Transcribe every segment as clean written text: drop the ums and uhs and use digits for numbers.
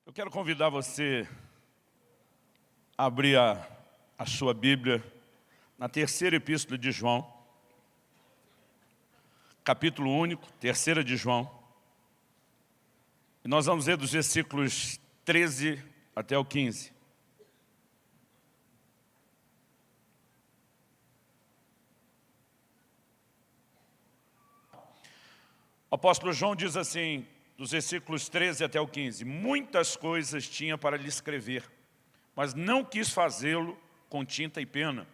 Eu quero convidar você a abrir a sua Bíblia na terceira epístola de João, capítulo único, terceira de João. E nós vamos ler dos versículos 13 até o 15. O apóstolo João diz assim, dos versículos 13 até o 15, muitas coisas tinha para lhe escrever, mas não quis fazê-lo com tinta e pena,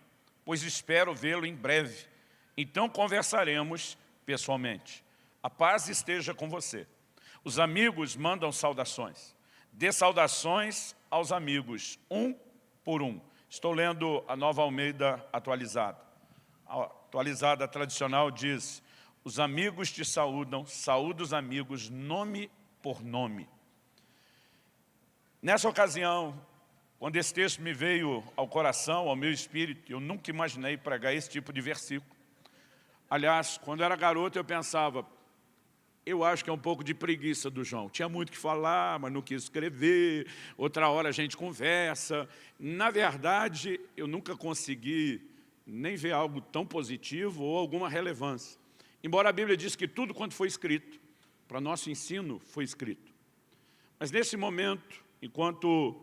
pois espero vê-lo em breve. Então conversaremos pessoalmente. A paz esteja com você. Os amigos mandam saudações. Dê saudações aos amigos, um por um. Estou lendo a Nova Almeida atualizada. A atualizada tradicional diz: os amigos te saúdam, saúda os amigos, nome por nome. Nessa ocasião, quando esse texto me veio ao coração, ao meu espírito, eu nunca imaginei pregar esse tipo de versículo. Aliás, quando eu era garoto, eu pensava, eu acho que é um pouco de preguiça do João. Tinha muito que falar, mas não quis escrever, outra hora a gente conversa. Na verdade, eu nunca consegui nem ver algo tão positivo ou alguma relevância. Embora a Bíblia diz que tudo quanto foi escrito, para nosso ensino, foi escrito. Mas nesse momento, enquanto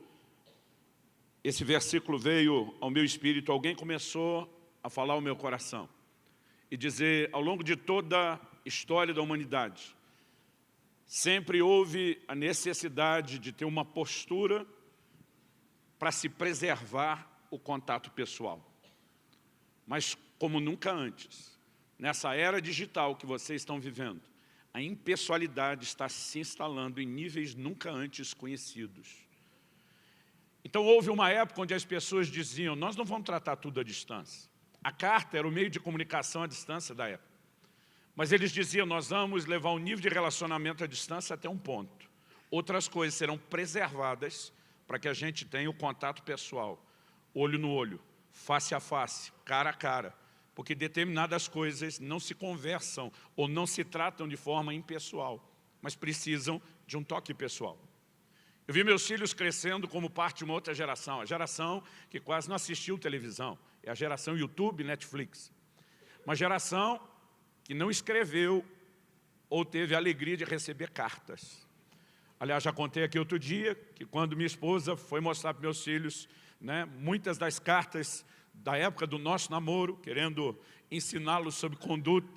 esse versículo veio ao meu espírito, alguém começou a falar ao meu coração e dizer, ao longo de toda a história da humanidade, sempre houve a necessidade de ter uma postura para se preservar o contato pessoal. Mas como nunca antes. Nessa era digital que vocês estão vivendo, a impessoalidade está se instalando em níveis nunca antes conhecidos. Então houve uma época onde as pessoas diziam, nós não vamos tratar tudo à distância. A carta era o meio de comunicação à distância da época. Mas eles diziam, nós vamos levar o nível de relacionamento à distância até um ponto. Outras coisas serão preservadas para que a gente tenha o contato pessoal, olho no olho, face a face, cara a cara. Porque determinadas coisas não se conversam ou não se tratam de forma impessoal, mas precisam de um toque pessoal. Eu vi meus filhos crescendo como parte de uma outra geração, a geração que quase não assistiu televisão, é a geração YouTube, Netflix. Uma geração que não escreveu ou teve a alegria de receber cartas. Aliás, já contei aqui outro dia que quando minha esposa foi mostrar para meus filhos, muitas das cartas da época do nosso namoro, querendo ensiná-los sobre conduta,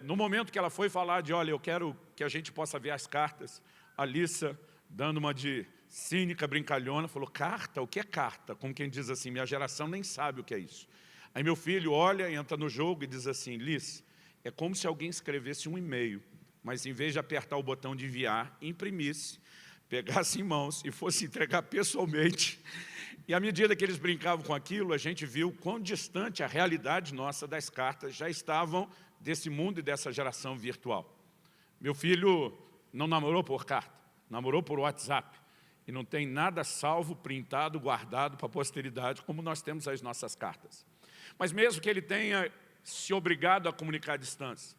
no momento que ela foi falar de, olha, eu quero que a gente possa ver as cartas, a Alissa, dando uma de cínica, brincalhona, falou, carta? O que é carta? Como quem diz assim, minha geração nem sabe o que é isso. Aí meu filho olha, entra no jogo e diz assim, Liz, é como se alguém escrevesse um e-mail, mas em vez de apertar o botão de enviar, imprimisse, pegasse em mãos e fosse entregar pessoalmente. E à medida que eles brincavam com aquilo, a gente viu quão distante a realidade nossa das cartas já estavam desse mundo e dessa geração virtual. Meu filho não namorou por carta, namorou por WhatsApp. E não tem nada salvo, printado, guardado para a posteridade, como nós temos as nossas cartas. Mas mesmo que ele tenha se obrigado a comunicar à distância,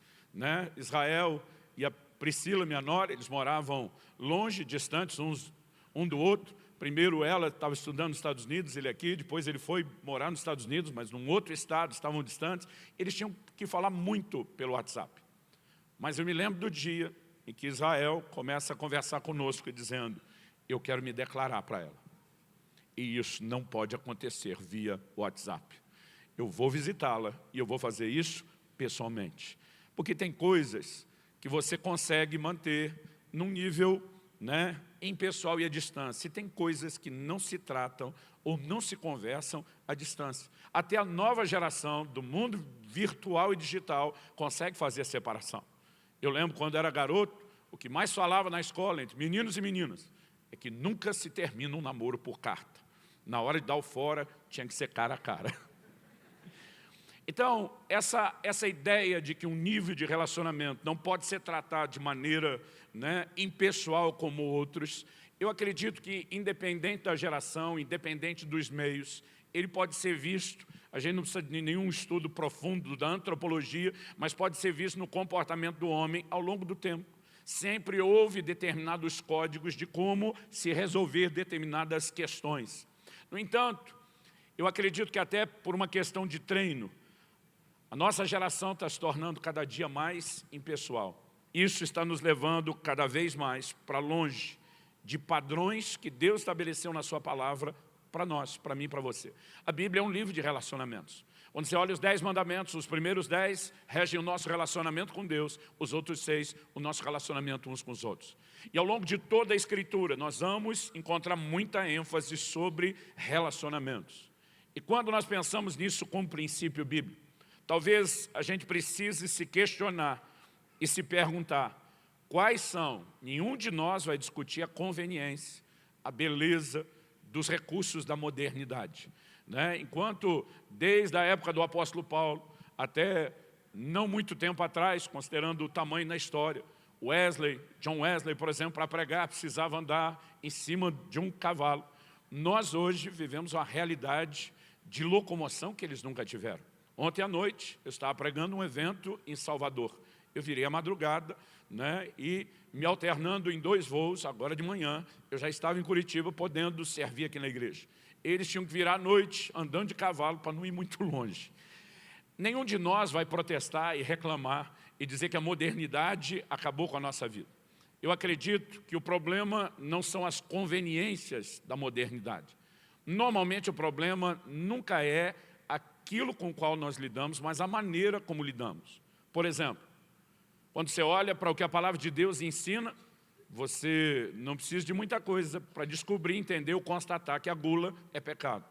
Israel e a Priscila, minha nora, eles moravam longe, distantes um do outro. Primeiro ela estava estudando nos Estados Unidos, ele aqui, depois ele foi morar nos Estados Unidos, mas num outro estado, estavam distantes. Eles tinham que falar muito pelo WhatsApp. Mas eu me lembro do dia em que Israel começa a conversar conosco, dizendo, eu quero me declarar para ela. E isso não pode acontecer via WhatsApp. Eu vou visitá-la e eu vou fazer isso pessoalmente. Porque tem coisas que você consegue manter num nível impessoal e à distância. E tem coisas que não se tratam ou não se conversam à distância. Até a nova geração do mundo virtual e digital consegue fazer a separação. Eu lembro quando era garoto, o que mais falava na escola entre meninos e meninas é que nunca se termina um namoro por carta. Na hora de dar o fora, tinha que ser cara a cara. Então, essa ideia de que um nível de relacionamento não pode ser tratado de maneira impessoal como outros, eu acredito que, independente da geração, independente dos meios, ele pode ser visto, a gente não precisa de nenhum estudo profundo da antropologia, mas pode ser visto no comportamento do homem ao longo do tempo. Sempre houve determinados códigos de como se resolver determinadas questões. No entanto, eu acredito que até por uma questão de treino, a nossa geração está se tornando cada dia mais impessoal. Isso está nos levando cada vez mais para longe de padrões que Deus estabeleceu na sua palavra para nós, para mim e para você. A Bíblia é um livro de relacionamentos. Quando você olha os 10 mandamentos, os primeiros 10 regem o nosso relacionamento com Deus, os outros 6, o nosso relacionamento uns com os outros. E ao longo de toda a Escritura, nós vamos encontrar muita ênfase sobre relacionamentos. E quando nós pensamos nisso como princípio bíblico, talvez a gente precise se questionar e se perguntar quais são, nenhum de nós vai discutir a conveniência, a beleza dos recursos da modernidade. Enquanto desde a época do apóstolo Paulo até não muito tempo atrás, considerando o tamanho na história, John Wesley, por exemplo, para pregar precisava andar em cima de um cavalo. Nós hoje vivemos uma realidade de locomoção que eles nunca tiveram. Ontem à noite eu estava pregando um evento em Salvador. Eu virei à madrugada e me alternando em 2 voos, agora de manhã, eu já estava em Curitiba podendo servir aqui na igreja. Eles tinham que virar à noite andando de cavalo para não ir muito longe. Nenhum de nós vai protestar e reclamar e dizer que a modernidade acabou com a nossa vida. Eu acredito que o problema não são as conveniências da modernidade. Normalmente o problema nunca é aquilo com o qual nós lidamos, mas a maneira como lidamos. Por exemplo, quando você olha para o que a palavra de Deus ensina, você não precisa de muita coisa para descobrir, entender ou constatar que a gula é pecado.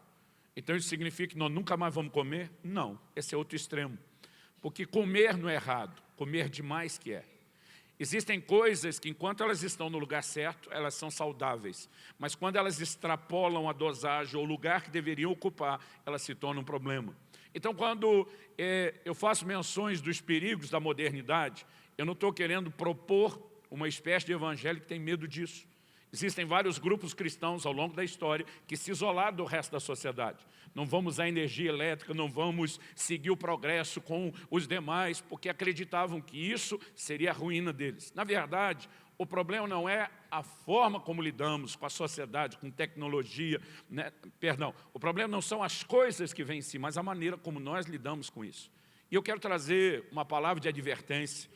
Então isso significa que nós nunca mais vamos comer? Não, esse é outro extremo. Porque comer não é errado, comer demais que é. Existem coisas que enquanto elas estão no lugar certo, elas são saudáveis. Mas quando elas extrapolam a dosagem ou o lugar que deveriam ocupar, elas se tornam um problema. Então quando eu faço menções dos perigos da modernidade, eu não estou querendo propor uma espécie de evangelho que tem medo disso. Existem vários grupos cristãos ao longo da história que se isolaram do resto da sociedade. Não vamos usar energia elétrica, não vamos seguir o progresso com os demais, porque acreditavam que isso seria a ruína deles. Na verdade, o problema não é a forma como lidamos com a sociedade, com tecnologia, o problema não são as coisas que vêm em si, mas a maneira como nós lidamos com isso. E eu quero trazer uma palavra de advertência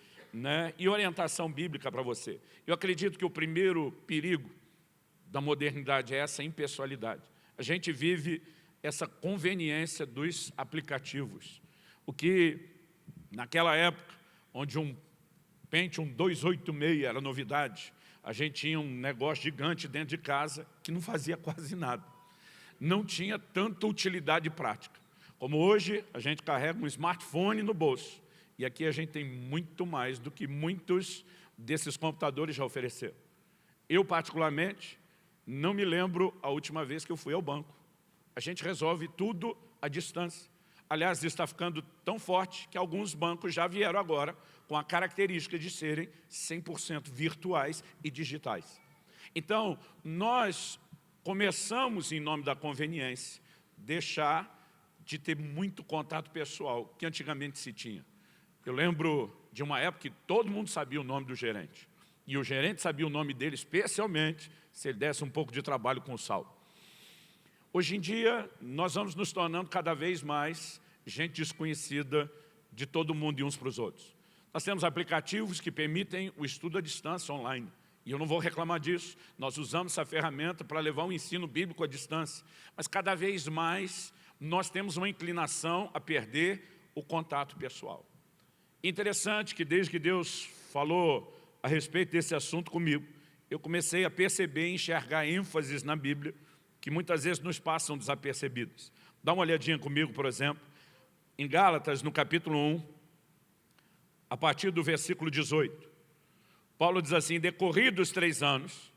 e orientação bíblica para você. Eu acredito que o primeiro perigo da modernidade é essa impessoalidade. A gente vive essa conveniência dos aplicativos. O que, naquela época, onde um Pentium 286 era novidade, a gente tinha um negócio gigante dentro de casa que não fazia quase nada. Não tinha tanta utilidade prática. Como hoje, a gente carrega um smartphone no bolso. E aqui a gente tem muito mais do que muitos desses computadores já ofereceram. Eu, particularmente, não me lembro a última vez que eu fui ao banco. A gente resolve tudo à distância. Aliás, isso está ficando tão forte que alguns bancos já vieram agora com a característica de serem 100% virtuais e digitais. Então, nós começamos, em nome da conveniência, deixar de ter muito contato pessoal que antigamente se tinha. Eu lembro de uma época que todo mundo sabia o nome do gerente. E o gerente sabia o nome dele, especialmente se ele desse um pouco de trabalho com o Saulo. Hoje em dia, nós vamos nos tornando cada vez mais gente desconhecida de todo mundo e uns para os outros. Nós temos aplicativos que permitem o estudo à distância online. E eu não vou reclamar disso. Nós usamos essa ferramenta para levar um ensino bíblico à distância. Mas cada vez mais nós temos uma inclinação a perder o contato pessoal. Interessante que desde que Deus falou a respeito desse assunto comigo, eu comecei a perceber e enxergar ênfases na Bíblia que muitas vezes nos passam desapercebidas. Dá uma olhadinha comigo, por exemplo, em Gálatas, no capítulo 1, a partir do versículo 18. Paulo diz assim: decorridos 3 anos,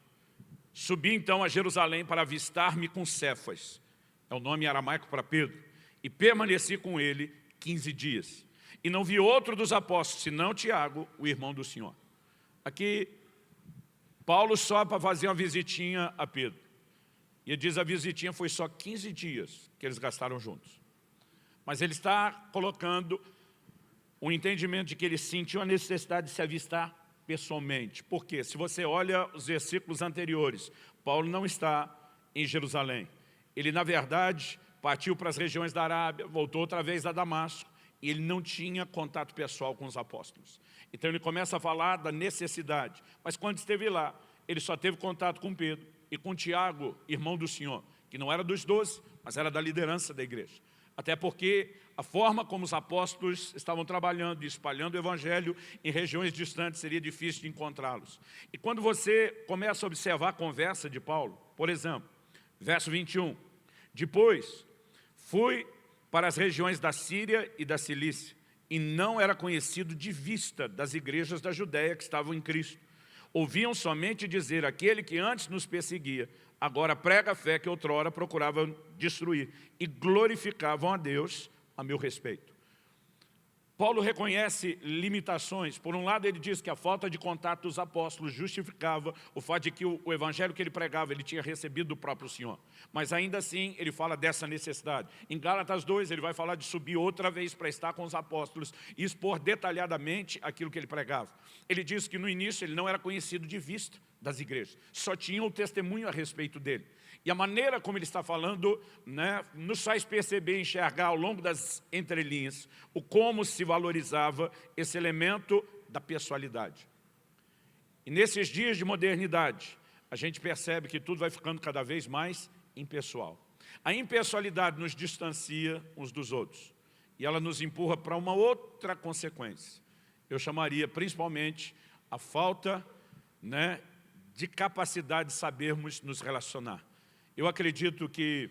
subi então a Jerusalém para avistar-me com Cefas, é o nome aramaico para Pedro, e permaneci com ele 15 dias. E não vi outro dos apóstolos, senão Tiago, o irmão do Senhor. Aqui, Paulo só para fazer uma visitinha a Pedro. E ele diz a visitinha foi só 15 dias que eles gastaram juntos. Mas ele está colocando o entendimento de que ele sentiu a necessidade de se avistar pessoalmente. Porque se você olha os versículos anteriores, Paulo não está em Jerusalém. Ele, na verdade, partiu para as regiões da Arábia, voltou outra vez a Damasco, e ele não tinha contato pessoal com os apóstolos. Então ele começa a falar da necessidade. Mas quando esteve lá, ele só teve contato com Pedro e com Tiago, irmão do Senhor, que não era dos 12, mas era da liderança da igreja. Até porque a forma como os apóstolos estavam trabalhando e espalhando o evangelho em regiões distantes seria difícil de encontrá-los. E quando você começa a observar a conversa de Paulo, por exemplo, verso 21, depois fui para as regiões da Síria e da Cilícia, e não era conhecido de vista das igrejas da Judéia que estavam em Cristo. Ouviam somente dizer, aquele que antes nos perseguia, agora prega a fé que outrora procurava destruir, e glorificavam a Deus a meu respeito. Paulo reconhece limitações. Por um lado, ele diz que a falta de contato dos apóstolos justificava o fato de que o evangelho que ele pregava, ele tinha recebido do próprio Senhor. Mas ainda assim, ele fala dessa necessidade. Em Gálatas 2, ele vai falar de subir outra vez para estar com os apóstolos e expor detalhadamente aquilo que ele pregava. Ele diz que no início ele não era conhecido de vista das igrejas, só tinha o testemunho a respeito dele. E a maneira como ele está falando, né, nos faz perceber e enxergar ao longo das entrelinhas o como se valorizava esse elemento da pessoalidade. E nesses dias de modernidade, a gente percebe que tudo vai ficando cada vez mais impessoal. A impessoalidade nos distancia uns dos outros e ela nos empurra para uma outra consequência. Eu chamaria principalmente a falta, né, de capacidade de sabermos nos relacionar. Eu acredito que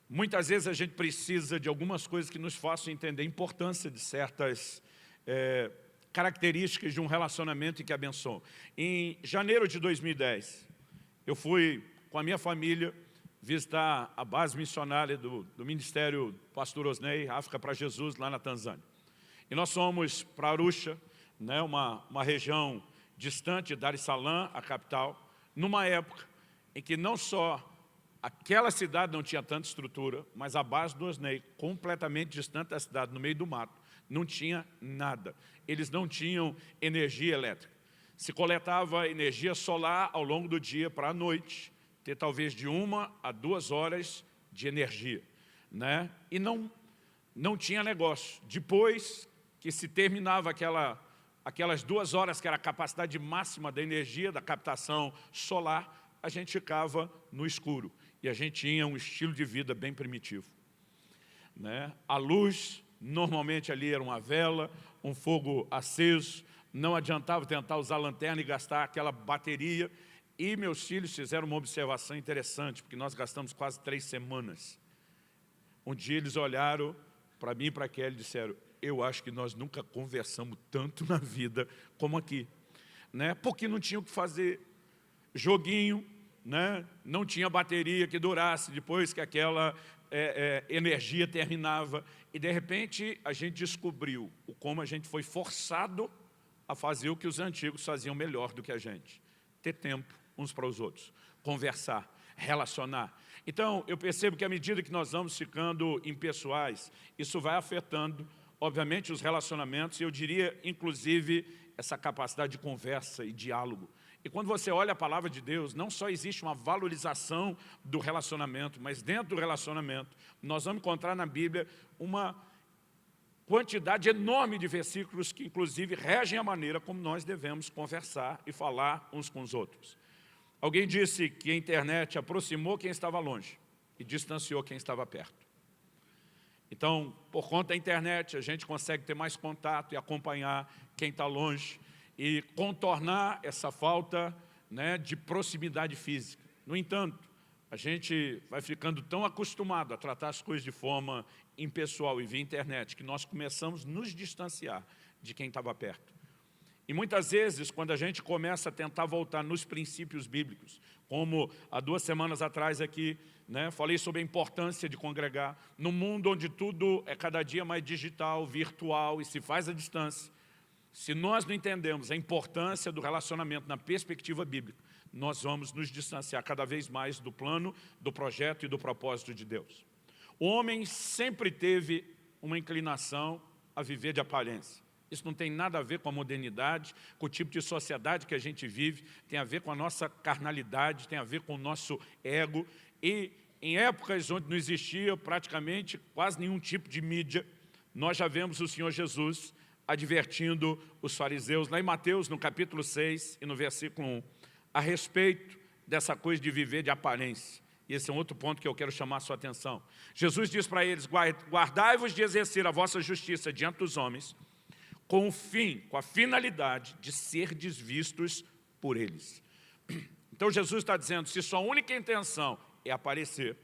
muitas vezes a gente precisa de algumas coisas que nos façam entender a importância de certas características de um relacionamento e que abençoam. Em janeiro de 2010, eu fui com a minha família visitar a base missionária do Ministério Pastor Osney, África para Jesus, lá na Tanzânia. E nós fomos para Arusha, né, uma região distante de Dar es Salaam, a capital, numa época em que não só aquela cidade não tinha tanta estrutura, mas a base do Osney, completamente distante da cidade, no meio do mato, não tinha nada. Eles não tinham energia elétrica. Se coletava energia solar ao longo do dia para a noite, ter talvez de 1 a 2 horas de energia, né? E não tinha negócio. Depois que se terminava aquelas 2 horas, que era a capacidade máxima da energia, da captação solar, a gente ficava no escuro. E a gente tinha um estilo de vida bem primitivo, né? A luz, normalmente ali era uma vela, um fogo aceso, não adiantava tentar usar lanterna e gastar aquela bateria. E meus filhos fizeram uma observação interessante, porque nós gastamos quase 3 semanas. Um dia eles olharam para mim e para a Kelly e disseram, eu acho que nós nunca conversamos tanto na vida como aqui, né? Porque não tinha o que fazer. Joguinho, né? Não tinha bateria que durasse depois que aquela energia terminava. E de repente a gente descobriu como a gente foi forçado a fazer o que os antigos faziam melhor do que a gente. Ter tempo uns para os outros, conversar, relacionar. Então eu percebo que à medida que nós vamos ficando impessoais, isso vai afetando, obviamente, os relacionamentos, e eu diria, inclusive, essa capacidade de conversa e diálogo. E quando você olha a palavra de Deus, não só existe uma valorização do relacionamento, mas dentro do relacionamento, nós vamos encontrar na Bíblia uma quantidade enorme de versículos que, inclusive, regem a maneira como nós devemos conversar e falar uns com os outros. Alguém disse que a internet aproximou quem estava longe e distanciou quem estava perto. Então, por conta da internet, a gente consegue ter mais contato e acompanhar quem está longe e contornar essa falta, né, de proximidade física. No entanto, a gente vai ficando tão acostumado a tratar as coisas de forma impessoal e via internet, que nós começamos a nos distanciar de quem estava perto. E muitas vezes, quando a gente começa a tentar voltar nos princípios bíblicos, como há 2 semanas atrás aqui, né, falei sobre a importância de congregar, num mundo onde tudo é cada dia mais digital, virtual e se faz à distância. Se nós não entendemos a importância do relacionamento na perspectiva bíblica, nós vamos nos distanciar cada vez mais do plano, do projeto e do propósito de Deus. O homem sempre teve uma inclinação a viver de aparência. Isso não tem nada a ver com a modernidade, com o tipo de sociedade que a gente vive, tem a ver com a nossa carnalidade, tem a ver com o nosso ego. E em épocas onde não existia praticamente quase nenhum tipo de mídia, nós já vemos o Senhor Jesus advertindo os fariseus, lá em Mateus, no capítulo 6 e no versículo 1, a respeito dessa coisa de viver de aparência. E esse é um outro ponto que eu quero chamar a sua atenção. Jesus diz para eles, guardai-vos de exercer a vossa justiça diante dos homens, com o fim, com a finalidade de ser vistos por eles. Então Jesus está dizendo, se sua única intenção é aparecer,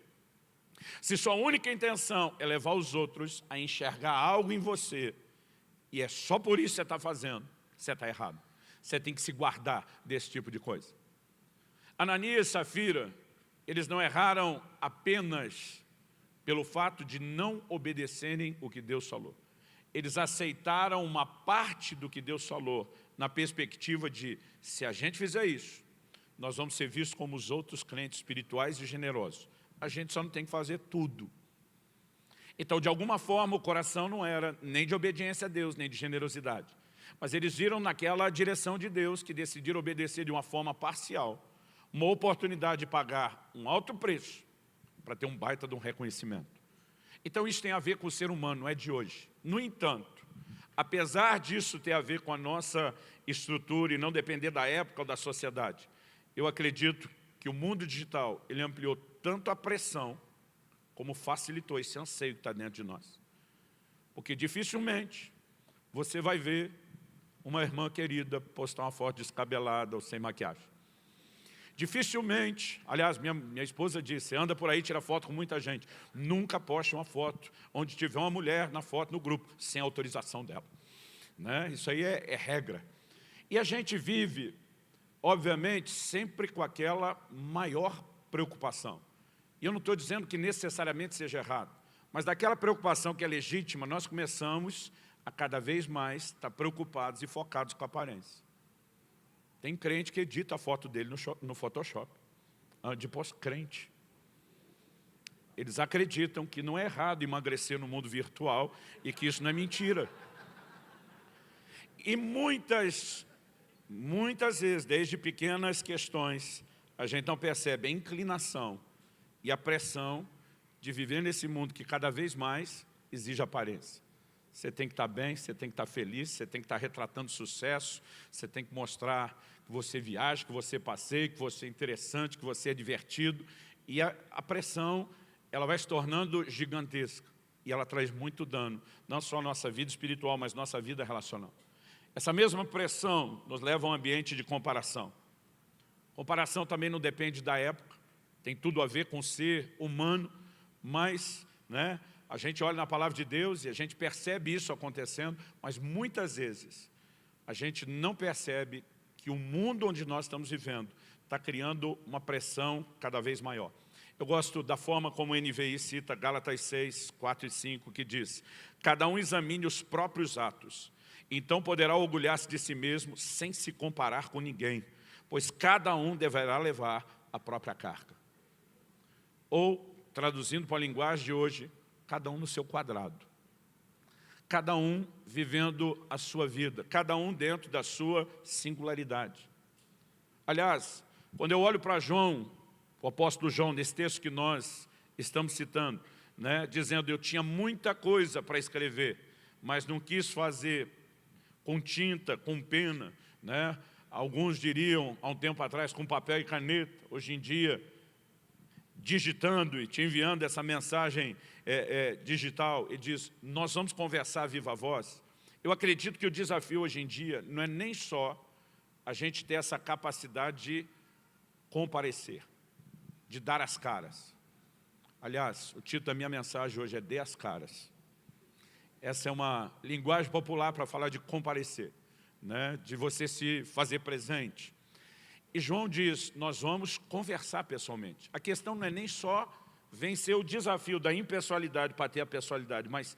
se sua única intenção é levar os outros a enxergar algo em você, e é só por isso que você está fazendo, você está errado. Você tem que se guardar desse tipo de coisa. Ananias e Safira, eles não erraram apenas pelo fato de não obedecerem o que Deus falou. Eles aceitaram uma parte do que Deus falou, na perspectiva de, se a gente fizer isso, nós vamos ser vistos como os outros crentes espirituais e generosos. A gente só não tem que fazer tudo. Então, de alguma forma, o coração não era nem de obediência a Deus, nem de generosidade. Mas eles viram naquela direção de Deus, que decidiram obedecer de uma forma parcial, uma oportunidade de pagar um alto preço para ter um baita de um reconhecimento. Então isso tem a ver com o ser humano, não é de hoje. No entanto, apesar disso ter a ver com a nossa estrutura e não depender da época ou da sociedade, eu acredito que o mundo digital, ele ampliou tanto a pressão, como facilitou esse anseio que está dentro de nós. Porque dificilmente você vai ver uma irmã querida postar uma foto descabelada ou sem maquiagem. Dificilmente, aliás, minha esposa disse, você anda por aí, tira foto com muita gente. Nunca poste uma foto onde tiver uma mulher na foto no grupo, sem autorização dela. Né? Isso aí é regra. E a gente vive, obviamente, sempre com aquela maior preocupação. E eu não estou dizendo que necessariamente seja errado, mas daquela preocupação que é legítima, nós começamos a cada vez mais estar preocupados e focados com a aparência. Tem crente que edita a foto dele no Photoshop, de pós-crente. Eles acreditam que não é errado emagrecer no mundo virtual e que isso não é mentira. E muitas vezes, desde pequenas questões, a gente não percebe a inclinação e a pressão de viver nesse mundo que cada vez mais exige aparência. Você tem que estar bem, você tem que estar feliz, você tem que estar retratando sucesso, você tem que mostrar que você viaja, que você passeia, que você é interessante, que você é divertido. E a pressão, ela vai se tornando gigantesca. E ela traz muito dano, não só à nossa vida espiritual, mas à nossa vida relacional. Essa mesma pressão nos leva a um ambiente de comparação. Comparação também não depende da época, tem tudo a ver com o ser humano, mas a gente olha na palavra de Deus e a gente percebe isso acontecendo, mas muitas vezes a gente não percebe que o mundo onde nós estamos vivendo está criando uma pressão cada vez maior. Eu gosto da forma como o NVI cita Gálatas 6, 4 e 5, que diz, cada um examine os próprios atos, então poderá orgulhar-se de si mesmo sem se comparar com ninguém, pois cada um deverá levar a própria carga. Ou, traduzindo para a linguagem de hoje, cada um no seu quadrado. Cada um vivendo a sua vida, cada um dentro da sua singularidade. Aliás, quando eu olho para João, o apóstolo João, nesse texto que nós estamos citando, dizendo, eu tinha muita coisa para escrever, mas não quis fazer com tinta, com pena, alguns diriam, há um tempo atrás, com papel e caneta, hoje em dia, digitando e te enviando essa mensagem digital, e diz, nós vamos conversar a viva voz. Eu acredito que o desafio hoje em dia não é nem só a gente ter essa capacidade de comparecer, de dar as caras. Aliás, o título da minha mensagem hoje é Dê as caras. Essa é uma linguagem popular para falar de comparecer, de você se fazer presente. E João diz, nós vamos conversar pessoalmente. A questão não é nem só vencer o desafio da impessoalidade para ter a pessoalidade, mas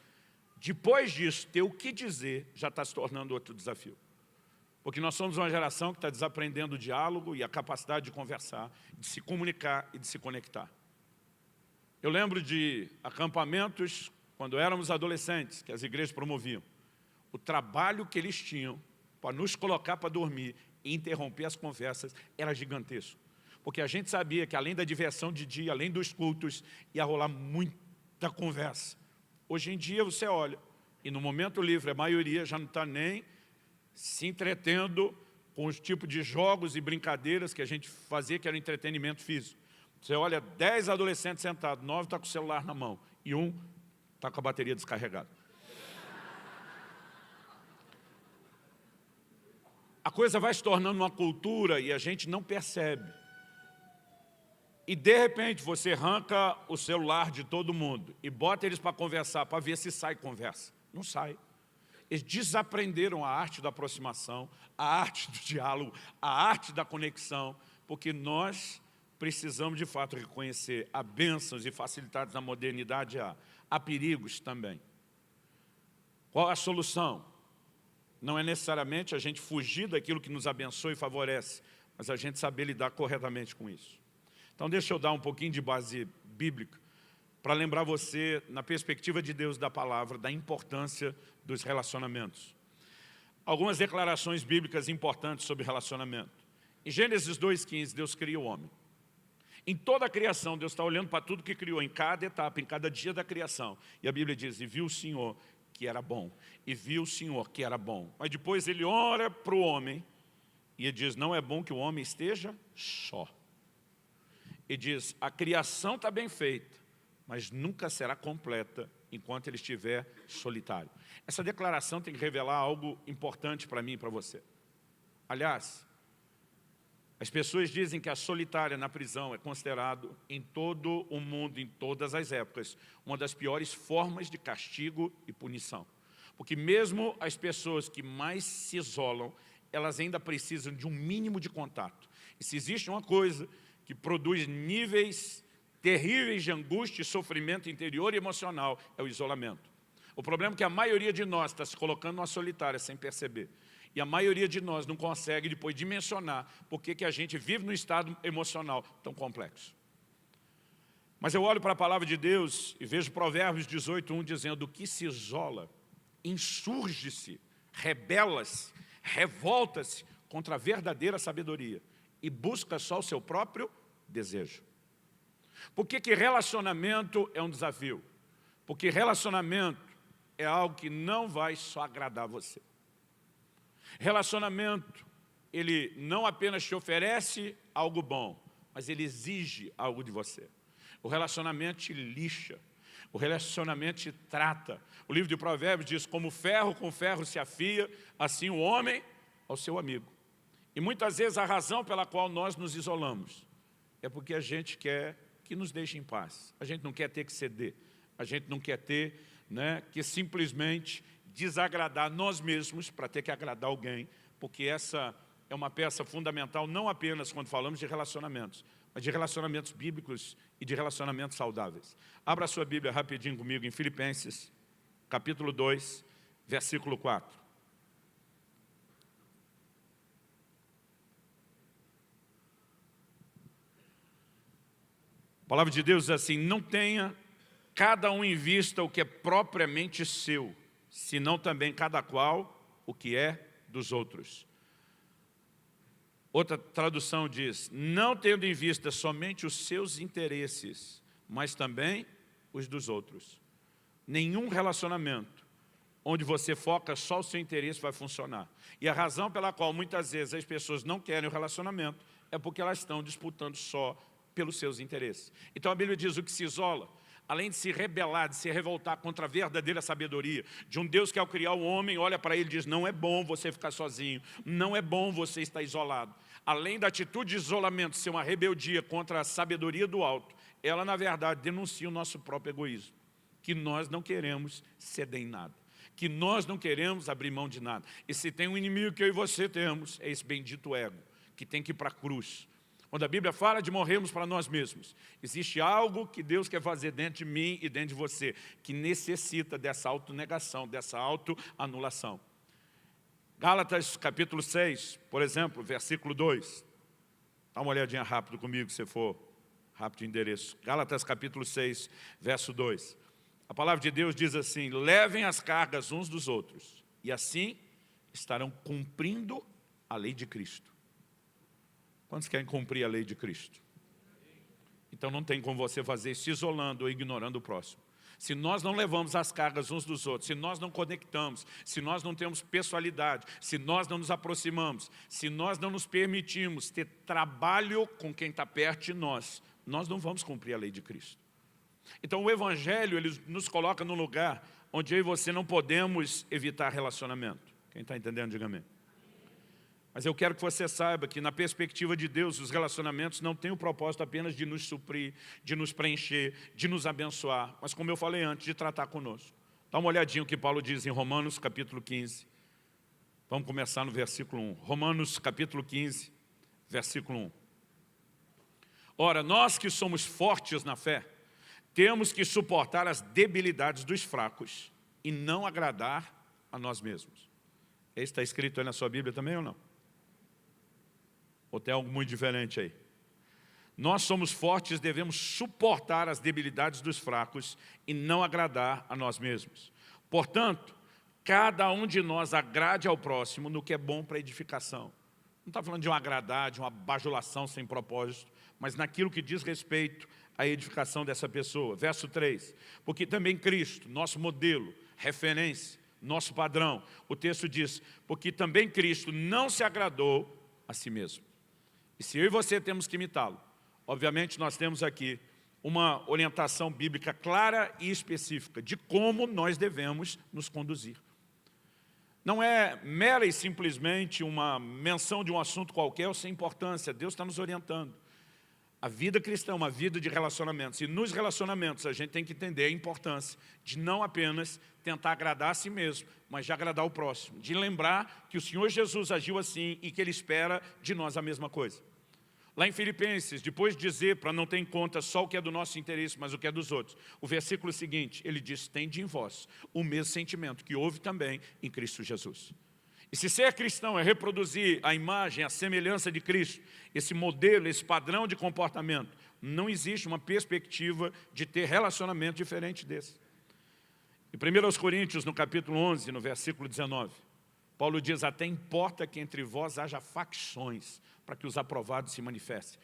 depois disso, ter o que dizer já está se tornando outro desafio. Porque nós somos uma geração que está desaprendendo o diálogo e a capacidade de conversar, de se comunicar e de se conectar. Eu lembro de acampamentos, quando éramos adolescentes, que as igrejas promoviam, o trabalho que eles tinham para nos colocar para dormir e interromper as conversas era gigantesco. Porque a gente sabia que além da diversão de dia, além dos cultos, ia rolar muita conversa. Hoje em dia você olha, e no momento livre a maioria já não está nem se entretendo com os tipos de jogos e brincadeiras que a gente fazia, que era entretenimento físico. Você olha 10 adolescentes sentados, 9 estão com o celular na mão e um está com a bateria descarregada. A coisa vai se tornando uma cultura e a gente não percebe. E de repente você arranca o celular de todo mundo e bota eles para conversar, para ver se sai conversa. Não sai. Eles desaprenderam a arte da aproximação, a arte do diálogo, a arte da conexão, porque nós precisamos de fato reconhecer há bênçãos e facilidades na modernidade, há perigos também. Qual a solução? Não é necessariamente a gente fugir daquilo que nos abençoa e favorece, mas a gente saber lidar corretamente com isso. Então deixa eu dar um pouquinho de base bíblica para lembrar você, na perspectiva de Deus da palavra, da importância dos relacionamentos. Algumas declarações bíblicas importantes sobre relacionamento. Em Gênesis 2,15, Deus cria o homem. Em toda a criação, Deus está olhando para tudo que criou, em cada etapa, em cada dia da criação. E a Bíblia diz, e viu o Senhor que era bom, e viu o Senhor que era bom. Mas depois ele ora para o homem, e ele diz, não é bom que o homem esteja só. E diz, a criação está bem feita, mas nunca será completa enquanto ele estiver solitário. Essa declaração tem que revelar algo importante para mim e para você. Aliás, as pessoas dizem que a solitária na prisão é considerado em todo o mundo, em todas as épocas, uma das piores formas de castigo e punição. Porque mesmo as pessoas que mais se isolam, elas ainda precisam de um mínimo de contato. E se existe uma coisa que produz níveis terríveis de angústia e sofrimento interior e emocional, é o isolamento. O problema é que a maioria de nós está se colocando numa solitária sem perceber. E a maioria de nós não consegue depois dimensionar por que a gente vive num estado emocional tão complexo. Mas eu olho para a palavra de Deus e vejo Provérbios 18:1 dizendo, o que se isola, insurge-se, rebela-se, revolta-se contra a verdadeira sabedoria e busca só o seu próprio desejo. Por que relacionamento é um desafio? Porque relacionamento é algo que não vai só agradar você. Relacionamento, ele não apenas te oferece algo bom, mas ele exige algo de você. O relacionamento te lixa, o relacionamento te trata. O livro de Provérbios diz, como ferro com ferro se afia, assim o homem ao seu amigo. E muitas vezes a razão pela qual nós nos isolamos é porque a gente quer que nos deixe em paz. A gente não quer ter que ceder, a gente não quer ter que simplesmente desagradar nós mesmos para ter que agradar alguém, porque essa é uma peça fundamental não apenas quando falamos de relacionamentos, mas de relacionamentos bíblicos e de relacionamentos saudáveis. Abra a sua Bíblia rapidinho comigo em Filipenses, capítulo 2, versículo 4. A palavra de Deus diz assim, não tenha cada um em vista o que é propriamente seu, senão também cada qual o que é dos outros. Outra tradução diz, não tendo em vista somente os seus interesses, mas também os dos outros. Nenhum relacionamento onde você foca só o seu interesse vai funcionar. E a razão pela qual muitas vezes as pessoas não querem o relacionamento é porque elas estão disputando só pelos seus interesses. Então a Bíblia diz, o que se isola, além de se rebelar, de se revoltar contra a verdadeira sabedoria, de um Deus que ao criar o homem, olha para ele e diz, não é bom você ficar sozinho, não é bom você estar isolado. Além da atitude de isolamento ser uma rebeldia contra a sabedoria do alto, ela na verdade denuncia o nosso próprio egoísmo, que nós não queremos ceder em nada, que nós não queremos abrir mão de nada. E se tem um inimigo que eu e você temos, é esse bendito ego, que tem que ir para a cruz. Quando a Bíblia fala de morrermos para nós mesmos, existe algo que Deus quer fazer dentro de mim e dentro de você, que necessita dessa autonegação, dessa autoanulação. Gálatas capítulo 6, por exemplo, versículo 2. Dá uma olhadinha rápido comigo, se for rápido o endereço. Gálatas capítulo 6, verso 2. A palavra de Deus diz assim, levem as cargas uns dos outros e assim estarão cumprindo a lei de Cristo. Quantos querem cumprir a lei de Cristo? Então não tem como você fazer isso isolando ou ignorando o próximo. Se nós não levamos as cargas uns dos outros, se nós não conectamos, se nós não temos pessoalidade, se nós não nos aproximamos, se nós não nos permitimos ter trabalho com quem está perto de nós não vamos cumprir a lei de Cristo. Então o Evangelho, ele nos coloca num lugar onde eu e você não podemos evitar relacionamento. Quem está entendendo, diga amém. Mas eu quero que você saiba que na perspectiva de Deus, os relacionamentos não têm o propósito apenas de nos suprir, de nos preencher, de nos abençoar, mas como eu falei antes, de tratar conosco. Dá uma olhadinha o que Paulo diz em Romanos capítulo 15. Vamos começar no versículo 1. Romanos capítulo 15, versículo 1. Ora, nós que somos fortes na fé, temos que suportar as debilidades dos fracos e não agradar a nós mesmos. Esse está escrito aí na sua Bíblia também ou não? Ou tem algo muito diferente aí? Nós somos fortes, devemos suportar as debilidades dos fracos e não agradar a nós mesmos. Portanto, cada um de nós agrade ao próximo no que é bom para edificação. Não está falando de um agradar, de uma bajulação sem propósito, mas naquilo que diz respeito à edificação dessa pessoa. Verso 3. Porque também Cristo, nosso modelo, referência, nosso padrão, o texto diz, porque também Cristo não se agradou a si mesmo. E se eu e você temos que imitá-lo, obviamente nós temos aqui uma orientação bíblica clara e específica de como nós devemos nos conduzir. Não é mera e simplesmente uma menção de um assunto qualquer ou sem importância, Deus está nos orientando. A vida cristã é uma vida de relacionamentos, e nos relacionamentos a gente tem que entender a importância de não apenas tentar agradar a si mesmo, mas de agradar o próximo, de lembrar que o Senhor Jesus agiu assim e que Ele espera de nós a mesma coisa. Lá em Filipenses, depois de dizer para não ter em conta só o que é do nosso interesse, mas o que é dos outros, o versículo seguinte, ele diz, tende em vós o mesmo sentimento que houve também em Cristo Jesus. E se ser cristão é reproduzir a imagem, a semelhança de Cristo, esse modelo, esse padrão de comportamento, não existe uma perspectiva de ter relacionamento diferente desse. Em 1 Coríntios, no capítulo 11, no versículo 19, Paulo diz, até importa que entre vós haja facções, para que os aprovados se manifestem.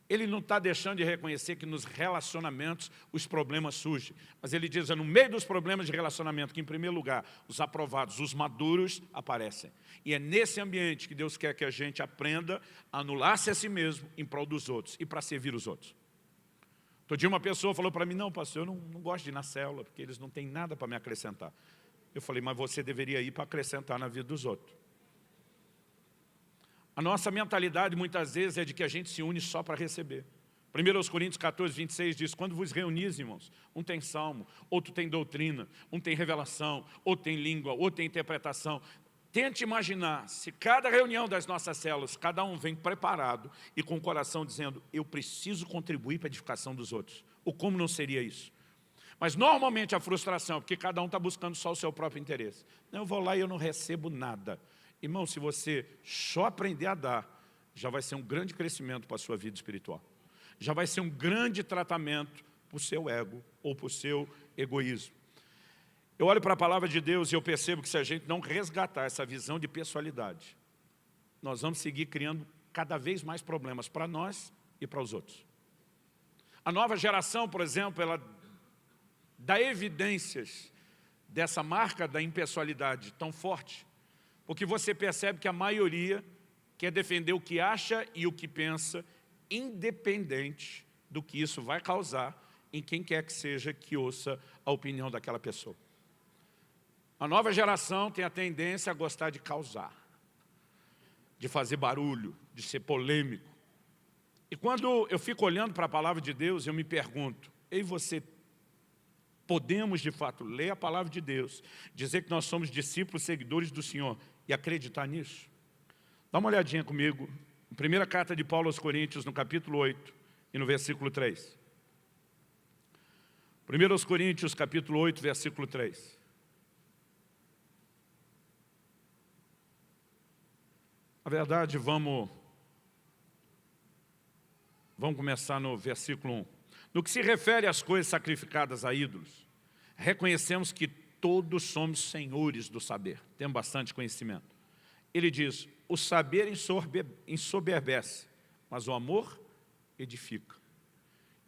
Ele não está deixando de reconhecer que nos relacionamentos os problemas surgem. Mas ele diz, é no meio dos problemas de relacionamento que, em primeiro lugar, os aprovados, os maduros, aparecem. E é nesse ambiente que Deus quer que a gente aprenda a anular-se a si mesmo em prol dos outros e para servir os outros. Outro dia uma pessoa falou para mim, não, pastor, eu não gosto de ir na célula, porque eles não têm nada para me acrescentar. Eu falei, mas você deveria ir para acrescentar na vida dos outros. A nossa mentalidade muitas vezes é de que a gente se une só para receber. 1 Coríntios 14, 26 diz, quando vos reunis, irmãos, um tem salmo, outro tem doutrina, um tem revelação, outro tem língua, outro tem interpretação. Tente imaginar, se cada reunião das nossas células, cada um vem preparado e com o coração dizendo, eu preciso contribuir para a edificação dos outros. Ou como não seria isso? Mas normalmente a frustração é porque cada um está buscando só o seu próprio interesse. Não, eu vou lá e eu não recebo nada. Irmão, se você só aprender a dar, já vai ser um grande crescimento para a sua vida espiritual. Já vai ser um grande tratamento para o seu ego ou para o seu egoísmo. Eu olho para a palavra de Deus e eu percebo que se a gente não resgatar essa visão de pessoalidade, nós vamos seguir criando cada vez mais problemas para nós e para os outros. A nova geração, por exemplo, ela dá evidências dessa marca da impessoalidade tão forte, porque você percebe que a maioria quer defender o que acha e o que pensa, independente do que isso vai causar em quem quer que seja que ouça a opinião daquela pessoa. A nova geração tem a tendência a gostar de causar, de fazer barulho, de ser polêmico. E quando eu fico olhando para a palavra de Deus, eu me pergunto, eu e você podemos de fato ler a palavra de Deus, dizer que nós somos discípulos, seguidores do Senhor e acreditar nisso? Dá uma olhadinha comigo, primeira carta de Paulo aos Coríntios, no capítulo 8 e no versículo 3. 1 Coríntios, capítulo 8, versículo 3. Na verdade, vamos começar no versículo 1. No que se refere às coisas sacrificadas a ídolos, reconhecemos que todos somos senhores do saber, temos bastante conhecimento. Ele diz, o saber ensoberbece, mas o amor edifica.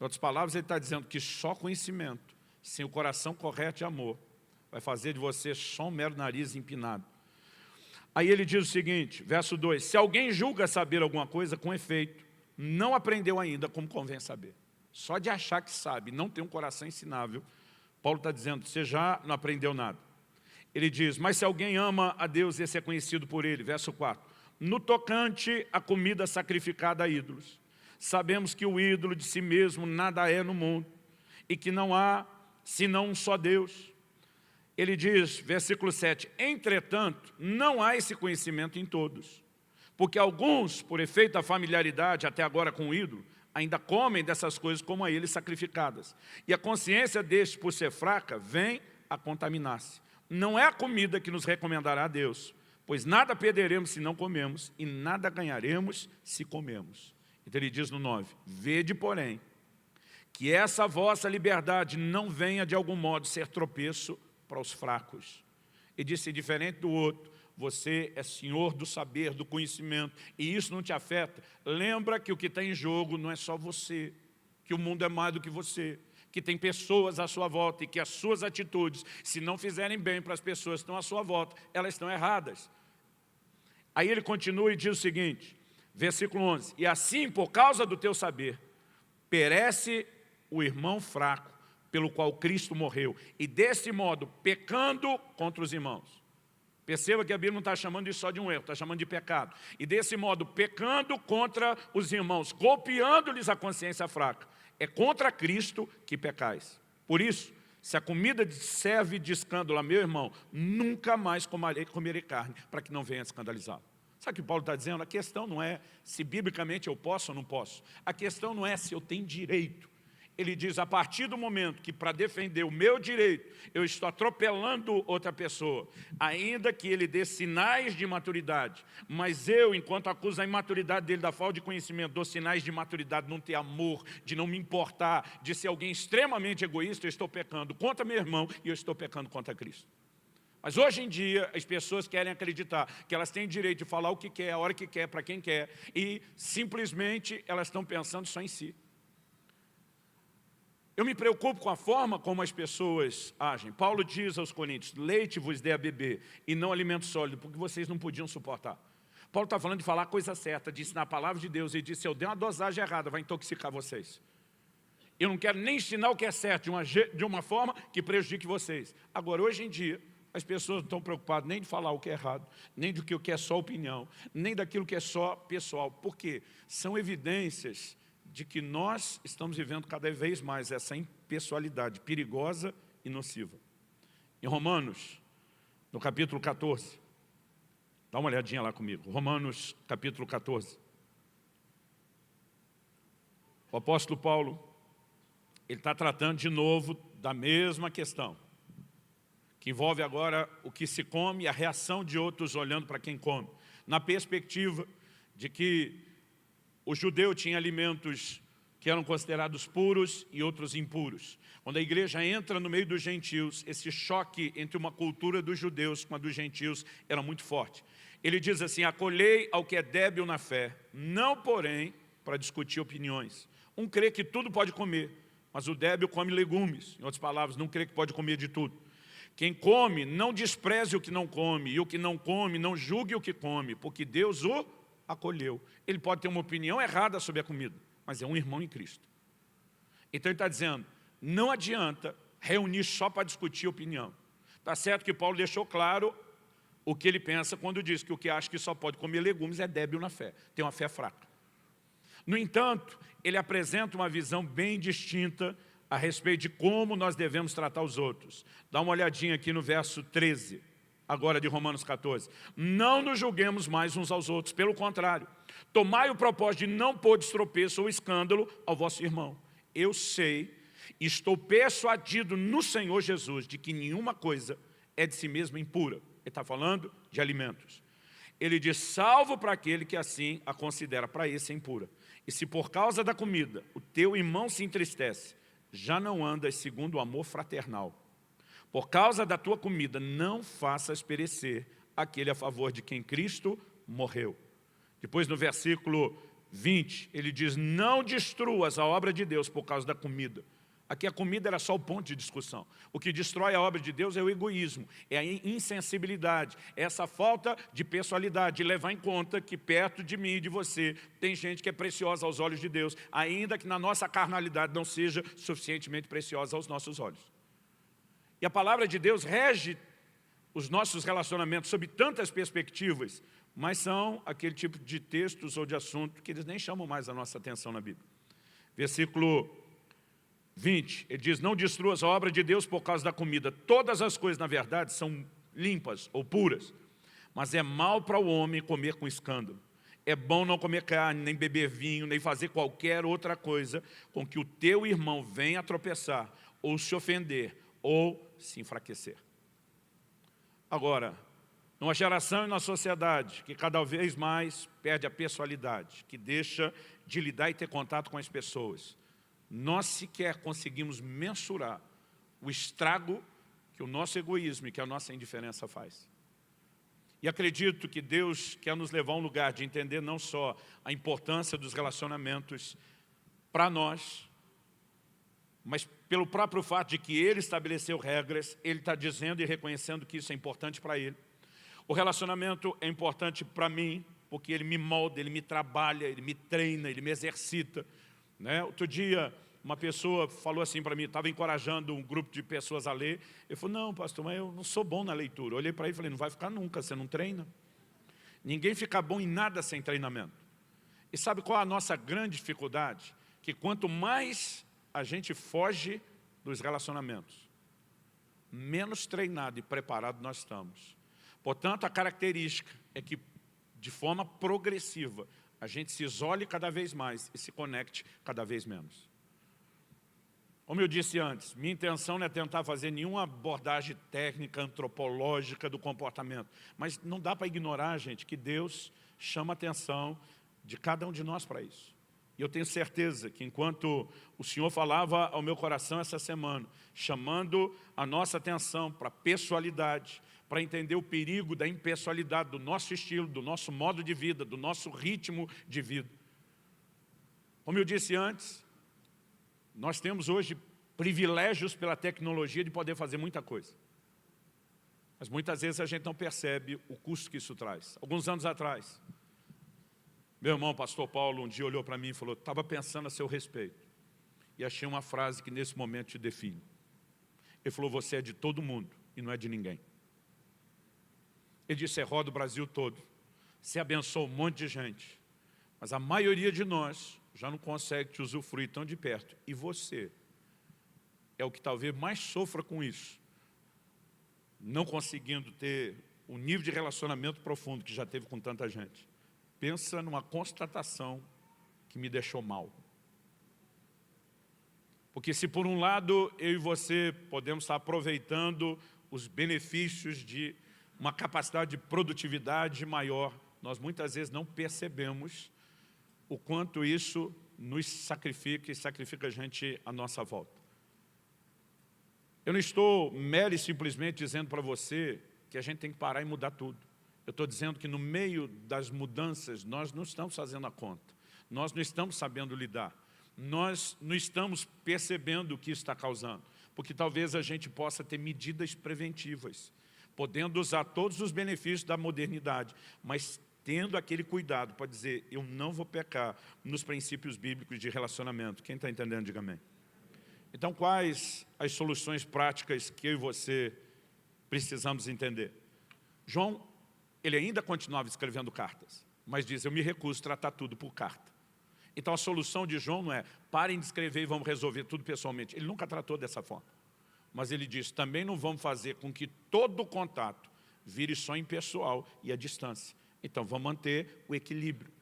Em outras palavras, ele está dizendo que só conhecimento, sem o coração correto de amor, vai fazer de você só um mero nariz empinado. Aí ele diz o seguinte, verso 2, se alguém julga saber alguma coisa, com efeito, não aprendeu ainda como convém saber. Só de achar que sabe, não tem um coração ensinável, Paulo está dizendo, você já não aprendeu nada. Ele diz, mas se alguém ama a Deus, esse é conhecido por ele. Verso 4, no tocante à comida sacrificada a ídolos, sabemos que o ídolo de si mesmo nada é no mundo, e que não há senão um só Deus. Ele diz, versículo 7, entretanto, não há esse conhecimento em todos, porque alguns, por efeito da familiaridade até agora com o ídolo, ainda comem dessas coisas como a eles sacrificadas. E a consciência destes, por ser fraca, vem a contaminar-se. Não é a comida que nos recomendará a Deus, pois nada perderemos se não comemos, e nada ganharemos se comemos. Então ele diz no 9, vede, porém, que essa vossa liberdade não venha de algum modo ser tropeço para os fracos. E disse, diferente do outro, você é senhor do saber, do conhecimento, e isso não te afeta. Lembra que o que está em jogo não é só você, que o mundo é mais do que você, que tem pessoas à sua volta e que as suas atitudes, se não fizerem bem para as pessoas que estão à sua volta, elas estão erradas. Aí ele continua e diz o seguinte, versículo 11, e assim, por causa do teu saber, perece o irmão fraco, pelo qual Cristo morreu, e desse modo, pecando contra os irmãos. Perceba que a Bíblia não está chamando isso só de um erro, está chamando de pecado. E desse modo, pecando contra os irmãos, golpeando-lhes a consciência fraca. É contra Cristo que pecais. Por isso, se a comida serve de escândalo a meu irmão, nunca mais comerei carne, para que não venha escandalizá-lo. Sabe o que Paulo está dizendo? A questão não é se biblicamente eu posso ou não posso. A questão não é se eu tenho direito. Ele diz, a partir do momento que para defender o meu direito, eu estou atropelando outra pessoa, ainda que ele dê sinais de maturidade, mas eu, enquanto acuso a imaturidade dele da falta de conhecimento, dou sinais de maturidade, não ter amor, de não me importar, de ser alguém extremamente egoísta, eu estou pecando contra meu irmão e eu estou pecando contra Cristo. Mas hoje em dia, as pessoas querem acreditar que elas têm direito de falar o que quer, a hora que quer, para quem quer, e simplesmente elas estão pensando só em si. Eu me preocupo com a forma como as pessoas agem. Paulo diz aos Coríntios, leite vos dê a beber e não alimento sólido, porque vocês não podiam suportar. Paulo está falando de falar a coisa certa, de ensinar a palavra de Deus. Ele disse, se eu der uma dosagem errada, vai intoxicar vocês. Eu não quero nem ensinar o que é certo de uma forma que prejudique vocês. Agora, hoje em dia, as pessoas não estão preocupadas nem de falar o que é errado, nem do que é só opinião, nem daquilo que é só pessoal. Por quê? São evidências de que nós estamos vivendo cada vez mais essa impessoalidade perigosa e nociva. Em Romanos, no capítulo 14, dá uma olhadinha lá comigo, Romanos capítulo 14. O apóstolo Paulo, ele está tratando de novo da mesma questão, que envolve agora o que se come e a reação de outros olhando para quem come, na perspectiva de que o judeu tinha alimentos que eram considerados puros e outros impuros. Quando a igreja entra no meio dos gentios, esse choque entre uma cultura dos judeus com a dos gentios era muito forte. Ele diz assim, acolhei ao que é débil na fé, não porém para discutir opiniões. Um crê que tudo pode comer, mas o débil come legumes. Em outras palavras, não crê que pode comer de tudo. Quem come, não despreze o que não come, e o que não come, não julgue o que come, porque Deus o acolheu. Ele pode ter uma opinião errada sobre a comida, mas é um irmão em Cristo. Então ele está dizendo, não adianta reunir só para discutir opinião. Está certo que Paulo deixou claro o que ele pensa quando diz que o que acha que só pode comer legumes é débil na fé, tem uma fé fraca. No entanto, ele apresenta uma visão bem distinta a respeito de como nós devemos tratar os outros. Dá uma olhadinha aqui no verso 13, agora de Romanos 14. Não nos julguemos mais uns aos outros, pelo contrário, tomai o propósito de não pôr destropeço ou escândalo ao vosso irmão. Eu sei, estou persuadido no Senhor Jesus de que nenhuma coisa é de si mesma impura. Ele está falando de alimentos. Ele diz, salvo para aquele que assim a considera, para esse é impura. E se por causa da comida o teu irmão se entristece, já não andas segundo o amor fraternal. Por causa da tua comida, não faças perecer aquele a favor de quem Cristo morreu. Depois, no versículo 20, ele diz, não destruas a obra de Deus por causa da comida. Aqui a comida era só o ponto de discussão. O que destrói a obra de Deus é o egoísmo, é a insensibilidade, é essa falta de pessoalidade, de levar em conta que perto de mim e de você tem gente que é preciosa aos olhos de Deus, ainda que na nossa carnalidade não seja suficientemente preciosa aos nossos olhos. E a palavra de Deus rege os nossos relacionamentos sob tantas perspectivas, mas são aquele tipo de textos ou de assunto que eles nem chamam mais a nossa atenção na Bíblia. Versículo 20, ele diz, não destruas a obra de Deus por causa da comida. Todas as coisas, na verdade, são limpas ou puras, mas é mal para o homem comer com escândalo. É bom não comer carne, nem beber vinho, nem fazer qualquer outra coisa com que o teu irmão venha a tropeçar, ou se ofender, ou se enfraquecer. Agora, numa geração e na sociedade que cada vez mais perde a pessoalidade, que deixa de lidar e ter contato com as pessoas, nós sequer conseguimos mensurar o estrago que o nosso egoísmo e que a nossa indiferença faz. E acredito que Deus quer nos levar a um lugar de entender não só a importância dos relacionamentos para nós, mas pelo próprio fato de que Ele estabeleceu regras, Ele está dizendo e reconhecendo que isso é importante para Ele. O relacionamento é importante para mim, porque Ele me molda, Ele me trabalha, Ele me treina, Ele me exercita. Outro dia, uma pessoa falou assim para mim, estava encorajando um grupo de pessoas a ler. Eu falei, não, pastor, mas eu não sou bom na leitura. Eu olhei para ele e falei, não vai ficar nunca, você não treina. Ninguém fica bom em nada sem treinamento. E sabe qual é a nossa grande dificuldade? Que quanto mais a gente foge dos relacionamentos, menos treinado e preparado nós estamos. Portanto, a característica é que, de forma progressiva, a gente se isole cada vez mais e se conecte cada vez menos. Como eu disse antes, minha intenção não é tentar fazer nenhuma abordagem técnica, antropológica do comportamento. Mas não dá para ignorar, gente, que Deus chama a atenção de cada um de nós para isso. E eu tenho certeza que enquanto o Senhor falava ao meu coração essa semana, chamando a nossa atenção para a pessoalidade, para entender o perigo da impessoalidade, do nosso estilo, do nosso modo de vida, do nosso ritmo de vida. Como eu disse antes, nós temos hoje privilégios pela tecnologia de poder fazer muita coisa. Mas muitas vezes a gente não percebe o custo que isso traz. Alguns anos atrás, meu irmão, pastor Paulo, um dia olhou para mim e falou, estava pensando a seu respeito. E achei uma frase que nesse momento te define. Ele falou, você é de todo mundo e não é de ninguém. Ele disse, você roda o Brasil todo. Você abençoa um monte de gente. Mas a maioria de nós já não consegue te usufruir tão de perto. E você é o que talvez mais sofra com isso. Não conseguindo ter o nível de relacionamento profundo que já teve com tanta gente. Pensa numa constatação que me deixou mal. Porque se por um lado eu e você podemos estar aproveitando os benefícios de uma capacidade de produtividade maior, nós muitas vezes não percebemos o quanto isso nos sacrifica e sacrifica a gente à nossa volta. Eu não estou mero e simplesmente dizendo para você que a gente tem que parar e mudar tudo. Eu estou dizendo que no meio das mudanças nós não estamos fazendo a conta, nós não estamos sabendo lidar, nós não estamos percebendo o que isso está causando, porque talvez a gente possa ter medidas preventivas, podendo usar todos os benefícios da modernidade, mas tendo aquele cuidado para dizer, eu não vou pecar nos princípios bíblicos de relacionamento. Quem está entendendo, diga amém. Então, quais as soluções práticas que eu e você precisamos entender? João, ele ainda continuava escrevendo cartas, mas diz, eu me recuso a tratar tudo por carta. Então, a solução de João não é, parem de escrever e vamos resolver tudo pessoalmente. Ele nunca tratou dessa forma. Mas ele diz, também não vamos fazer com que todo o contato vire só impessoal e à distância. Então, vamos manter o equilíbrio.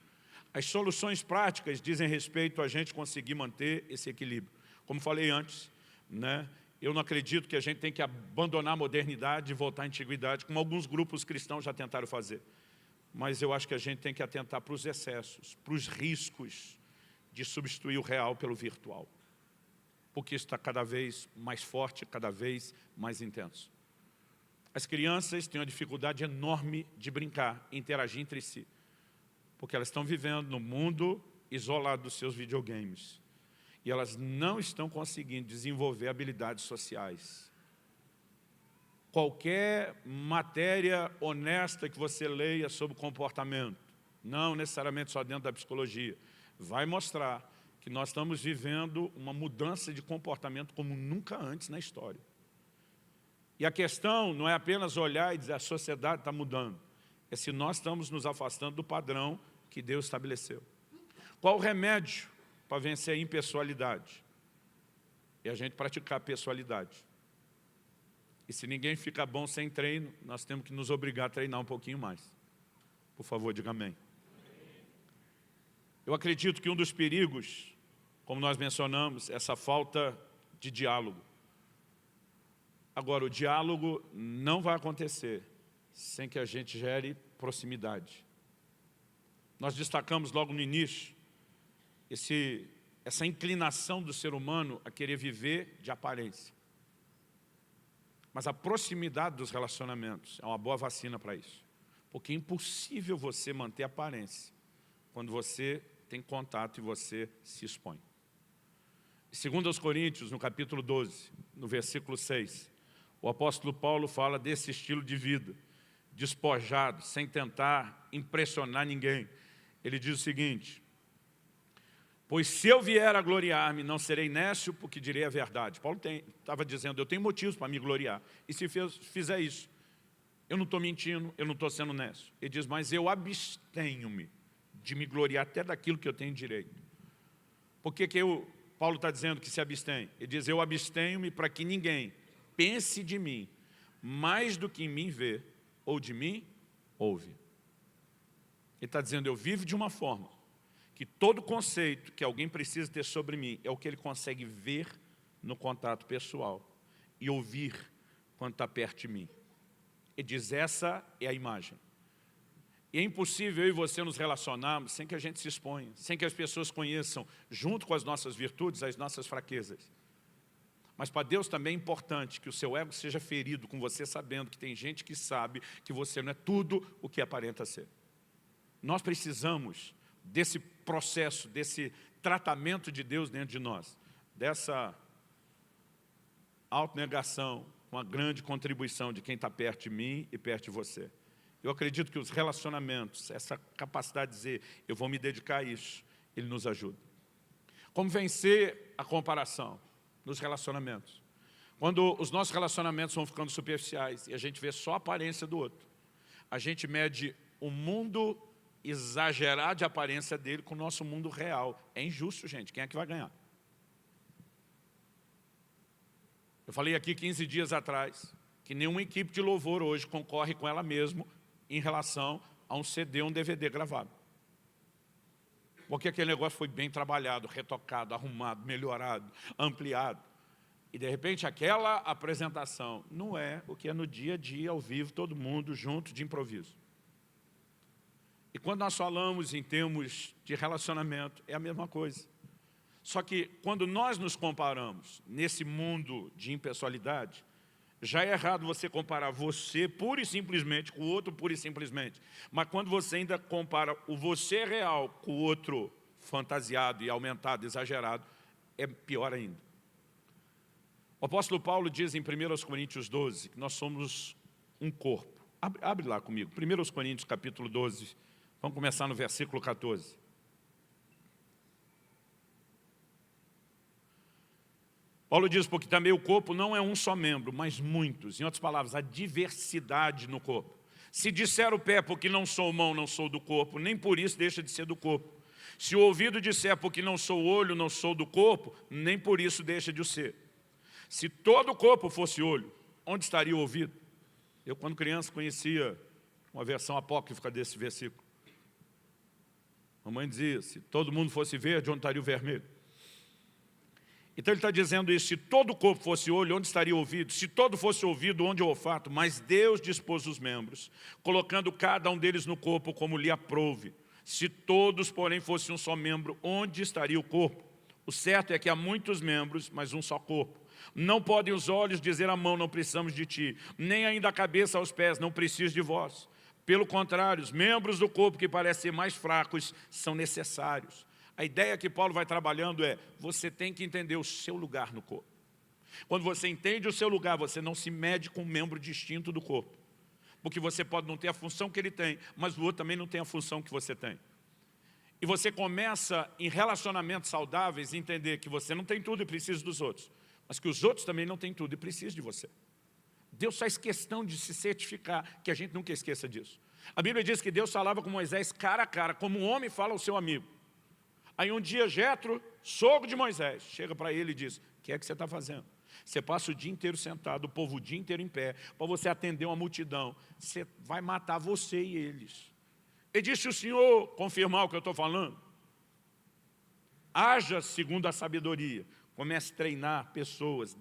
As soluções práticas dizem respeito a gente conseguir manter esse equilíbrio. Como falei antes, eu não acredito que a gente tem que abandonar a modernidade e voltar à antiguidade, como alguns grupos cristãos já tentaram fazer. Mas eu acho que a gente tem que atentar para os excessos, para os riscos de substituir o real pelo virtual. porque isso está cada vez mais forte, cada vez mais intenso. As crianças têm uma dificuldade enorme de brincar, interagir entre si, porque elas estão vivendo no mundo isolado dos seus videogames. E elas não estão conseguindo desenvolver habilidades sociais. Qualquer matéria honesta que você leia sobre comportamento, não necessariamente só dentro da psicologia, vai mostrar que nós estamos vivendo uma mudança de comportamento como nunca antes na história. E a questão não é apenas olhar e dizer a sociedade está mudando, é se nós estamos nos afastando do padrão que Deus estabeleceu. Qual o remédio para vencer a impessoalidade? É a gente praticar a pessoalidade. E se ninguém fica bom sem treino, nós temos que nos obrigar a treinar um pouquinho mais. Por favor, diga amém. Eu acredito que um dos perigos, como nós mencionamos, é essa falta de diálogo. Agora, o diálogo não vai acontecer sem que a gente gere proximidade. Nós destacamos logo no início essa inclinação do ser humano a querer viver de aparência. Mas a proximidade dos relacionamentos é uma boa vacina para isso. Porque é impossível você manter aparência quando você tem contato e você se expõe. Segundo aos Coríntios, no capítulo 12, no versículo 6, o apóstolo Paulo fala desse estilo de vida, despojado, sem tentar impressionar ninguém. Ele diz o seguinte: pois se eu vier a gloriar-me, não serei nécio, porque direi a verdade. Paulo estava dizendo, eu tenho motivos para me gloriar. E se fizer isso, eu não estou mentindo, eu não estou sendo nécio. Ele diz, mas eu abstenho-me de me gloriar até daquilo que eu tenho direito. Por que Paulo está dizendo que se abstém? Ele diz, eu abstenho-me para que ninguém pense de mim mais do que em mim vê, ou de mim ouve. Ele está dizendo, eu vivo de uma forma que todo conceito que alguém precisa ter sobre mim é o que ele consegue ver no contato pessoal e ouvir quando está perto de mim. Ele diz, essa é a imagem. E é impossível eu e você nos relacionarmos sem que a gente se exponha, sem que as pessoas conheçam, junto com as nossas virtudes, as nossas fraquezas. Mas para Deus também é importante que o seu ego seja ferido com você sabendo que tem gente que sabe que você não é tudo o que aparenta ser. Nós precisamos desse processo, desse tratamento de Deus dentro de nós, dessa autonegação, com a grande contribuição de quem está perto de mim e perto de você. Eu acredito que os relacionamentos, essa capacidade de dizer, eu vou me dedicar a isso, ele nos ajuda. Como vencer a comparação nos relacionamentos? Quando os nossos relacionamentos vão ficando superficiais e a gente vê só a aparência do outro, a gente mede o mundo exagerar de aparência dele com o nosso mundo real. É injusto, gente. Quem é que vai ganhar? Eu falei aqui 15 dias atrás que nenhuma equipe de louvor hoje concorre com ela mesma em relação a um CD, um DVD gravado. Porque aquele negócio foi bem trabalhado, retocado, arrumado, melhorado, ampliado. E de repente aquela apresentação não é o que é no dia a dia, ao vivo, todo mundo junto, de improviso. E quando nós falamos em termos de relacionamento, é a mesma coisa. Só que quando nós nos comparamos nesse mundo de impessoalidade, já é errado você comparar você pura e simplesmente com o outro pura e simplesmente. Mas quando você ainda compara o você real com o outro fantasiado e aumentado, exagerado, é pior ainda. O apóstolo Paulo diz em 1 Coríntios 12 que nós somos um corpo. Abre lá comigo, 1 Coríntios capítulo 12, vamos começar no versículo 14. Paulo diz, porque também o corpo não é um só membro, mas muitos. Em outras palavras, a diversidade no corpo. Se disser o pé, porque não sou mão, não sou do corpo, nem por isso deixa de ser do corpo. Se o ouvido disser, porque não sou olho, não sou do corpo, nem por isso deixa de o ser. Se todo o corpo fosse olho, onde estaria o ouvido? Eu, quando criança, conhecia uma versão apócrifa desse versículo. A mamãe dizia, se todo mundo fosse verde, onde estaria o vermelho? Então ele está dizendo isso, se todo o corpo fosse olho, onde estaria o ouvido? Se todo fosse ouvido, onde o olfato? Mas Deus dispôs os membros, colocando cada um deles no corpo como lhe aprouve. Se todos, porém, fossem um só membro, onde estaria o corpo? O certo é que há muitos membros, mas um só corpo. Não podem os olhos dizer à mão, não precisamos de ti, nem ainda a cabeça aos pés, não preciso de vós. Pelo contrário, os membros do corpo que parecem ser mais fracos são necessários. A ideia que Paulo vai trabalhando é, você tem que entender o seu lugar no corpo. Quando você entende o seu lugar, você não se mede com um membro distinto do corpo. Porque você pode não ter a função que ele tem, mas o outro também não tem a função que você tem. E você começa, em relacionamentos saudáveis, a entender que você não tem tudo e precisa dos outros, mas que os outros também não têm tudo e precisam de você. Deus faz questão de se certificar, que a gente nunca esqueça disso. A Bíblia diz que Deus falava com Moisés cara a cara, como um homem fala ao seu amigo. Aí um dia Jetro, sogro de Moisés, chega para ele e diz, o que é que você está fazendo? Você passa o dia inteiro sentado, o povo o dia inteiro em pé, para você atender uma multidão. Você vai matar você e eles. Ele disse, o senhor confirmar o que eu estou falando? Haja segundo a sabedoria. Comece a treinar pessoas,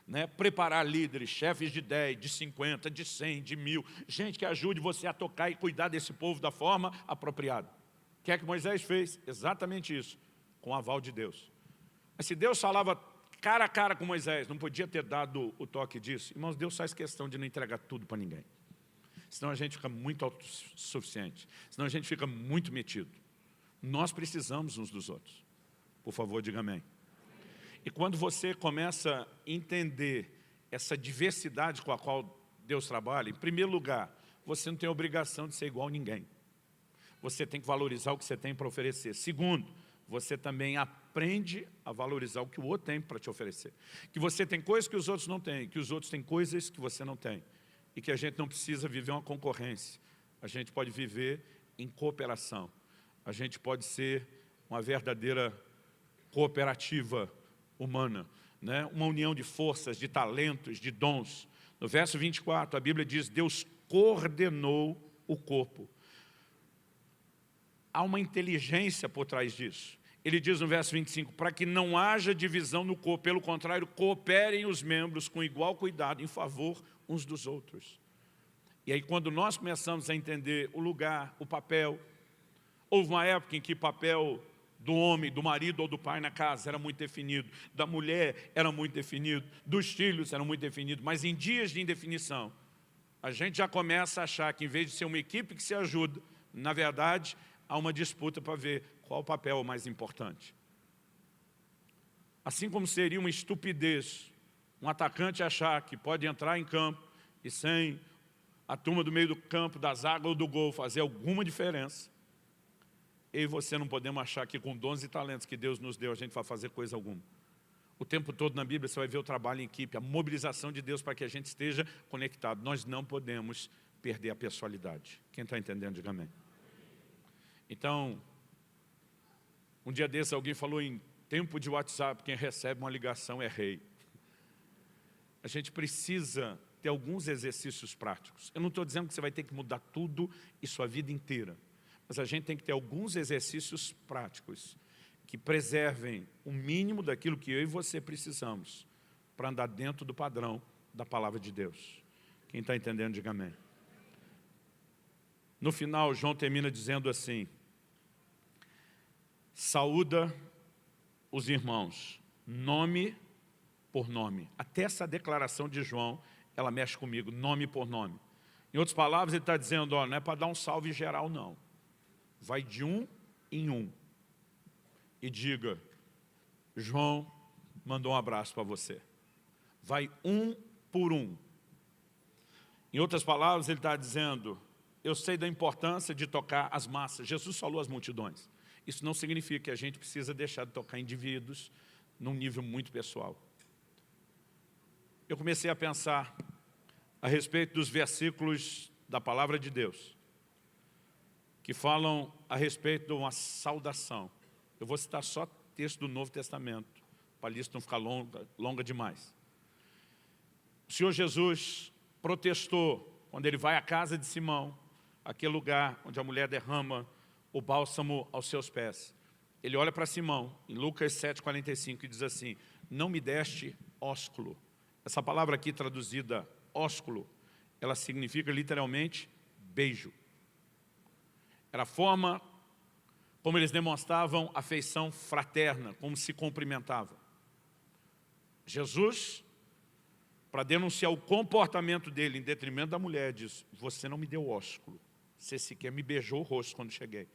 né? Preparar líderes, chefes de 10, de 50, de 100, de 1000. Gente que ajude você a tocar e cuidar desse povo da forma apropriada. O que é que Moisés fez? Exatamente isso, com o aval de Deus. Mas se Deus falava cara a cara com Moisés, não podia ter dado o toque disso. Irmãos, Deus faz questão de não entregar tudo para ninguém. Senão a gente fica muito autossuficiente. Senão a gente fica muito metido. Nós precisamos uns dos outros. Por favor, diga amém. E quando você começa a entender essa diversidade com a qual Deus trabalha, em primeiro lugar, você não tem a obrigação de ser igual a ninguém. Você tem que valorizar o que você tem para oferecer. Segundo, você também aprende a valorizar o que o outro tem para te oferecer. Que você tem coisas que os outros não têm, que os outros têm coisas que você não tem. E que a gente não precisa viver uma concorrência. A gente pode viver em cooperação. A gente pode ser uma verdadeira cooperativa humana, né? Uma união de forças, de talentos, de dons. No verso 24, a Bíblia diz, Deus coordenou o corpo. Há uma inteligência por trás disso. Ele diz no verso 25, para que não haja divisão no corpo, pelo contrário, cooperem os membros com igual cuidado, em favor uns dos outros. E aí quando nós começamos a entender o lugar, o papel, houve uma época em que o papel do homem, do marido ou do pai na casa era muito definido, da mulher era muito definido, dos filhos era muito definido, mas em dias de indefinição, a gente já começa a achar que em vez de ser uma equipe que se ajuda, na verdade, há uma disputa para ver qual o papel mais importante. Assim como seria uma estupidez um atacante achar que pode entrar em campo e sem a turma do meio do campo, da zaga ou do gol fazer alguma diferença, eu e você não podemos achar que com dons e talentos que Deus nos deu, a gente vai fazer coisa alguma. O tempo todo na Bíblia você vai ver o trabalho em equipe, a mobilização de Deus para que a gente esteja conectado. Nós não podemos perder a pessoalidade. Quem está entendendo, diga amém. Então, um dia desse alguém falou em tempo de WhatsApp, quem recebe uma ligação é rei. A gente precisa ter alguns exercícios práticos. Eu não estou dizendo que você vai ter que mudar tudo e sua vida inteira. Mas a gente tem que ter alguns exercícios práticos que preservem o mínimo daquilo que eu e você precisamos para andar dentro do padrão da palavra de Deus. Quem está entendendo, diga amém. No final, João termina dizendo assim, saúda os irmãos, nome por nome. Até essa declaração de João, ela mexe comigo, nome por nome. Em outras palavras, ele está dizendo, ó, não é para dar um salve geral, não. Vai de um em um. E diga, João mandou um abraço para você. Vai um por um. Em outras palavras, ele está dizendo, eu sei da importância de tocar as massas. Jesus falou às multidões. Isso não significa que a gente precisa deixar de tocar indivíduos num nível muito pessoal. Eu comecei a pensar a respeito dos versículos da palavra de Deus, que falam a respeito de uma saudação. Eu vou citar só texto do Novo Testamento, para a lista não ficar longa demais. O Senhor Jesus protestou quando ele vai à casa de Simão, aquele lugar onde a mulher derrama o bálsamo aos seus pés. Ele olha para Simão, em Lucas 7,45, e diz assim, não me deste ósculo. Essa palavra aqui traduzida, ósculo, ela significa literalmente beijo. Era a forma como eles demonstravam afeição fraterna, como se cumprimentavam. Jesus, para denunciar o comportamento dele em detrimento da mulher, diz: você não me deu ósculo, você sequer me beijou o rosto quando cheguei.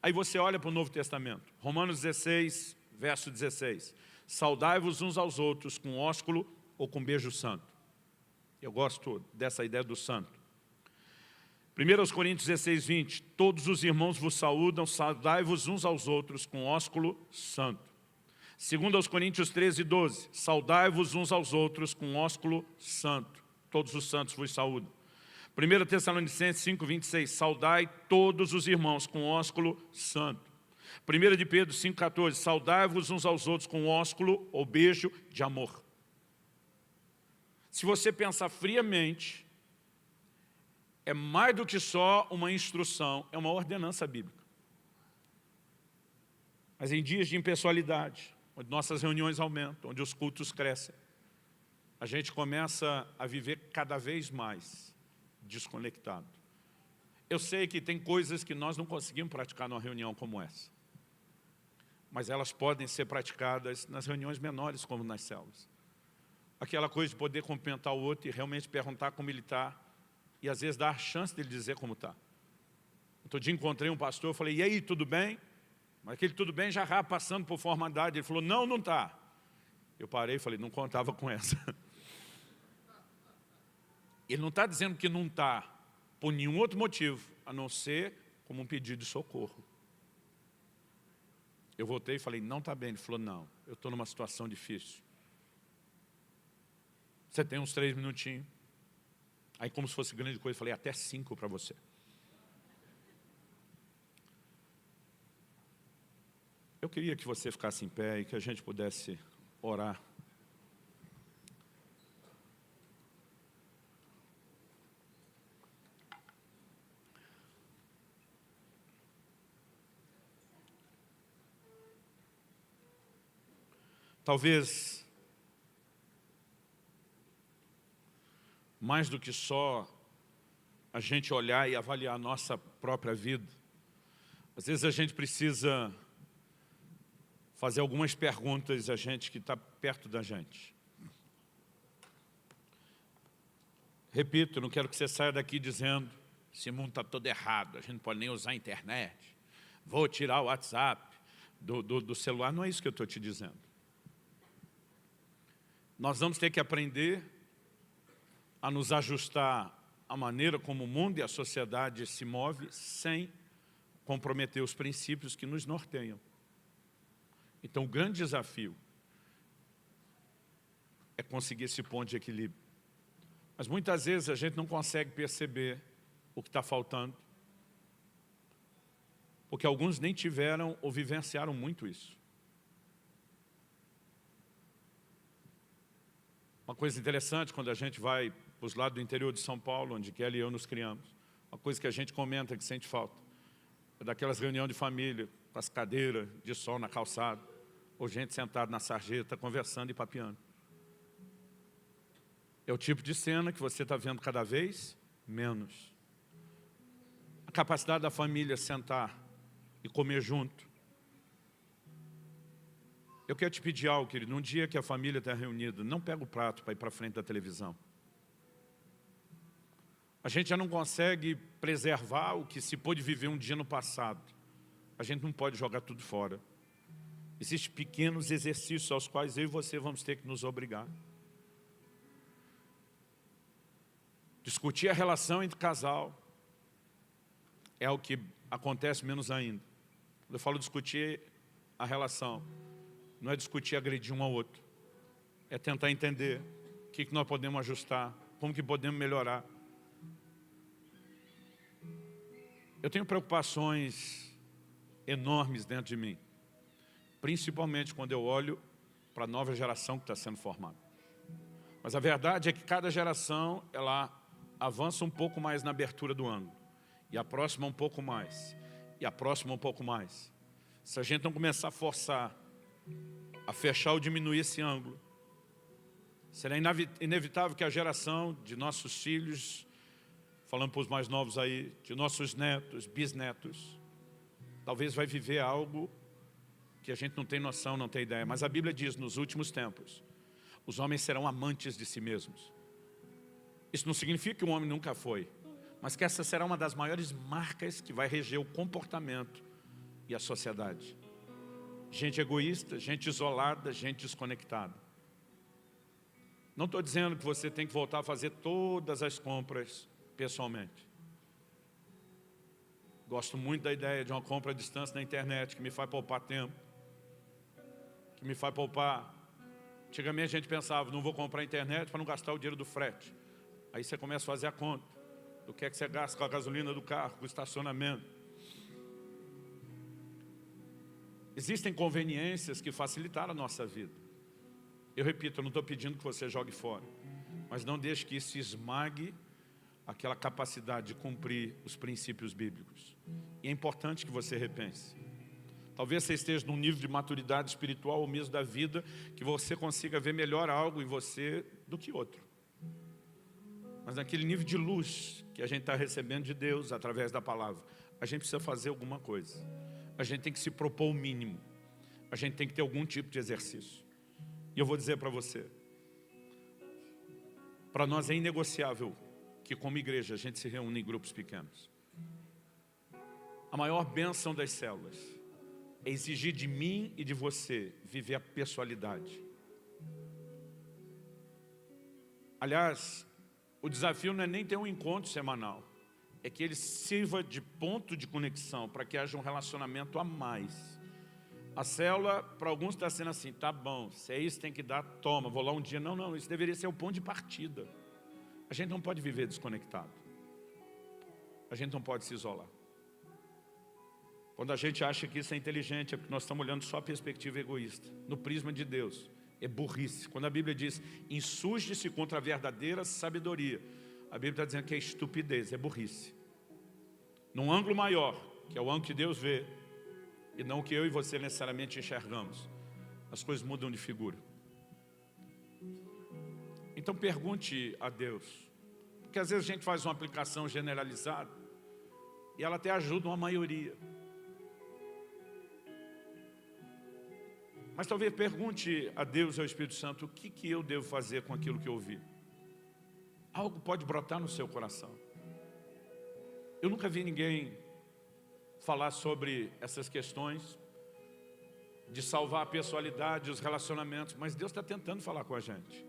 Aí você olha para o Novo Testamento, Romanos 16, verso 16. Saudai-vos uns aos outros com ósculo ou com beijo santo. Eu gosto dessa ideia do santo. 1 Coríntios 16, 20. Todos os irmãos vos saúdam, saudai-vos uns aos outros com ósculo santo. 2 Coríntios 13, 12. Saudai-vos uns aos outros com ósculo santo. Todos os santos vos saúdam. 1 Tessalonicenses 5, 26. Saudai todos os irmãos com ósculo santo. 1 de Pedro 5, 14. Saudai-vos uns aos outros com ósculo ou beijo de amor. Se você pensar friamente, é mais do que só uma instrução, é uma ordenança bíblica. Mas em dias de impessoalidade, onde nossas reuniões aumentam, onde os cultos crescem, a gente começa a viver cada vez mais desconectado. Eu sei que tem coisas que nós não conseguimos praticar numa reunião como essa, mas elas podem ser praticadas nas reuniões menores, como nas células. Aquela coisa de poder cumprimentar o outro e realmente perguntar como ele está, e às vezes dar a chance dele dizer como está. Outro dia encontrei um pastor, eu falei: e aí, tudo bem? Mas aquele tudo bem já estava passando por formalidade. Ele falou: não, não está. Eu parei e falei: não contava com essa. Ele não está dizendo que não está por nenhum outro motivo, a não ser como um pedido de socorro. Eu voltei e falei: não está bem. Ele falou: não, eu estou numa situação difícil. Você tem uns 3 minutinhos? Aí, como se fosse grande coisa, eu falei: até 5 para você. Eu queria que você ficasse em pé e que a gente pudesse orar. Talvez, mais do que só a gente olhar e avaliar a nossa própria vida, às vezes a gente precisa fazer algumas perguntas a gente que está perto da gente. Repito, não quero que você saia daqui dizendo: esse mundo está todo errado, a gente não pode nem usar a internet, vou tirar o WhatsApp do celular. Não é isso que eu estou te dizendo. Nós vamos ter que aprender a nos ajustar à maneira como o mundo e a sociedade se movem sem comprometer os princípios que nos norteiam. Então, o grande desafio é conseguir esse ponto de equilíbrio. Mas muitas vezes a gente não consegue perceber o que está faltando, porque alguns nem tiveram ou vivenciaram muito isso. Uma coisa interessante, quando a gente vai para os lados do interior de São Paulo, onde Kelly e eu nos criamos, uma coisa que a gente comenta que sente falta, é daquelas reuniões de família, com as cadeiras de sol na calçada, ou gente sentada na sarjeta, conversando e papeando. É o tipo de cena que você está vendo cada vez menos. A capacidade da família sentar e comer junto. Eu quero te pedir algo, querido. Num dia que a família está reunida, não pega o prato para ir para frente da televisão. A gente já não consegue preservar o que se pôde viver um dia no passado. A gente não pode jogar tudo fora. Existem pequenos exercícios aos quais eu e você vamos ter que nos obrigar. Discutir a relação entre casal é o que acontece menos ainda. Quando eu falo discutir a relação, não é discutir agredir um ao outro. É tentar entender o que nós podemos ajustar, como que podemos melhorar. Eu tenho preocupações enormes dentro de mim, principalmente quando eu olho para a nova geração que está sendo formada. Mas a verdade é que cada geração, ela avança um pouco mais na abertura do ângulo, e a próxima um pouco mais, e a próxima um pouco mais. Se a gente não começar a forçar a fechar ou diminuir esse ângulo, será inevitável que a geração de nossos filhos, falando para os mais novos aí, de nossos netos, bisnetos, talvez vai viver algo que a gente não tem noção, não tem ideia. Mas a Bíblia diz, nos últimos tempos, os homens serão amantes de si mesmos. Isso não significa que o homem nunca foi, mas que essa será uma das maiores marcas que vai reger o comportamento e a sociedade. Gente egoísta, gente isolada, gente desconectada. Não estou dizendo que você tem que voltar a fazer todas as compras pessoalmente. Gosto muito da ideia de uma compra à distância na internet, que me faz poupar tempo, que me faz poupar. Antigamente a gente pensava, não vou comprar a internet para não gastar o dinheiro do frete. Aí você começa a fazer a conta do que é que você gasta com a gasolina do carro, com o estacionamento. Existem conveniências que facilitaram a nossa vida. Eu repito, eu não estou pedindo que você jogue fora, mas não deixe que isso esmague aquela capacidade de cumprir os princípios bíblicos. E é importante que você repense. Talvez você esteja num nível de maturidade espiritual ou mesmo da vida, que você consiga ver melhor algo em você do que outro. Mas naquele nível de luz que a gente está recebendo de Deus através da palavra, a gente precisa fazer alguma coisa. A gente tem que se propor o mínimo. A gente tem que ter algum tipo de exercício. E eu vou dizer para você, para nós é inegociável que como igreja a gente se reúne em grupos pequenos. A maior bênção das células é exigir de mim e de você viver a pessoalidade. Aliás, o desafio não é nem ter um encontro semanal, é que ele sirva de ponto de conexão para que haja um relacionamento a mais. A célula, para alguns está sendo assim, tá bom, se é isso tem que dar, toma, vou lá um dia. Não, isso deveria ser o ponto de partida. A gente não pode viver desconectado. A gente não pode se isolar. Quando a gente acha que isso é inteligente, é porque nós estamos olhando só a perspectiva egoísta. No prisma de Deus, é burrice. Quando a Bíblia diz, insurge-se contra a verdadeira sabedoria, a Bíblia está dizendo que é estupidez, é burrice. Num ângulo maior, que é o ângulo que Deus vê, e não o que eu e você necessariamente enxergamos, as coisas mudam de figura. Então pergunte a Deus, porque às vezes a gente faz uma aplicação generalizada, e ela até ajuda uma maioria. Mas talvez pergunte a Deus e ao Espírito Santo, o que eu devo fazer com aquilo que eu ouvi? Algo pode brotar no seu coração. Eu nunca vi ninguém falar sobre essas questões de salvar a pessoalidade, os relacionamentos, mas Deus está tentando falar com a gente.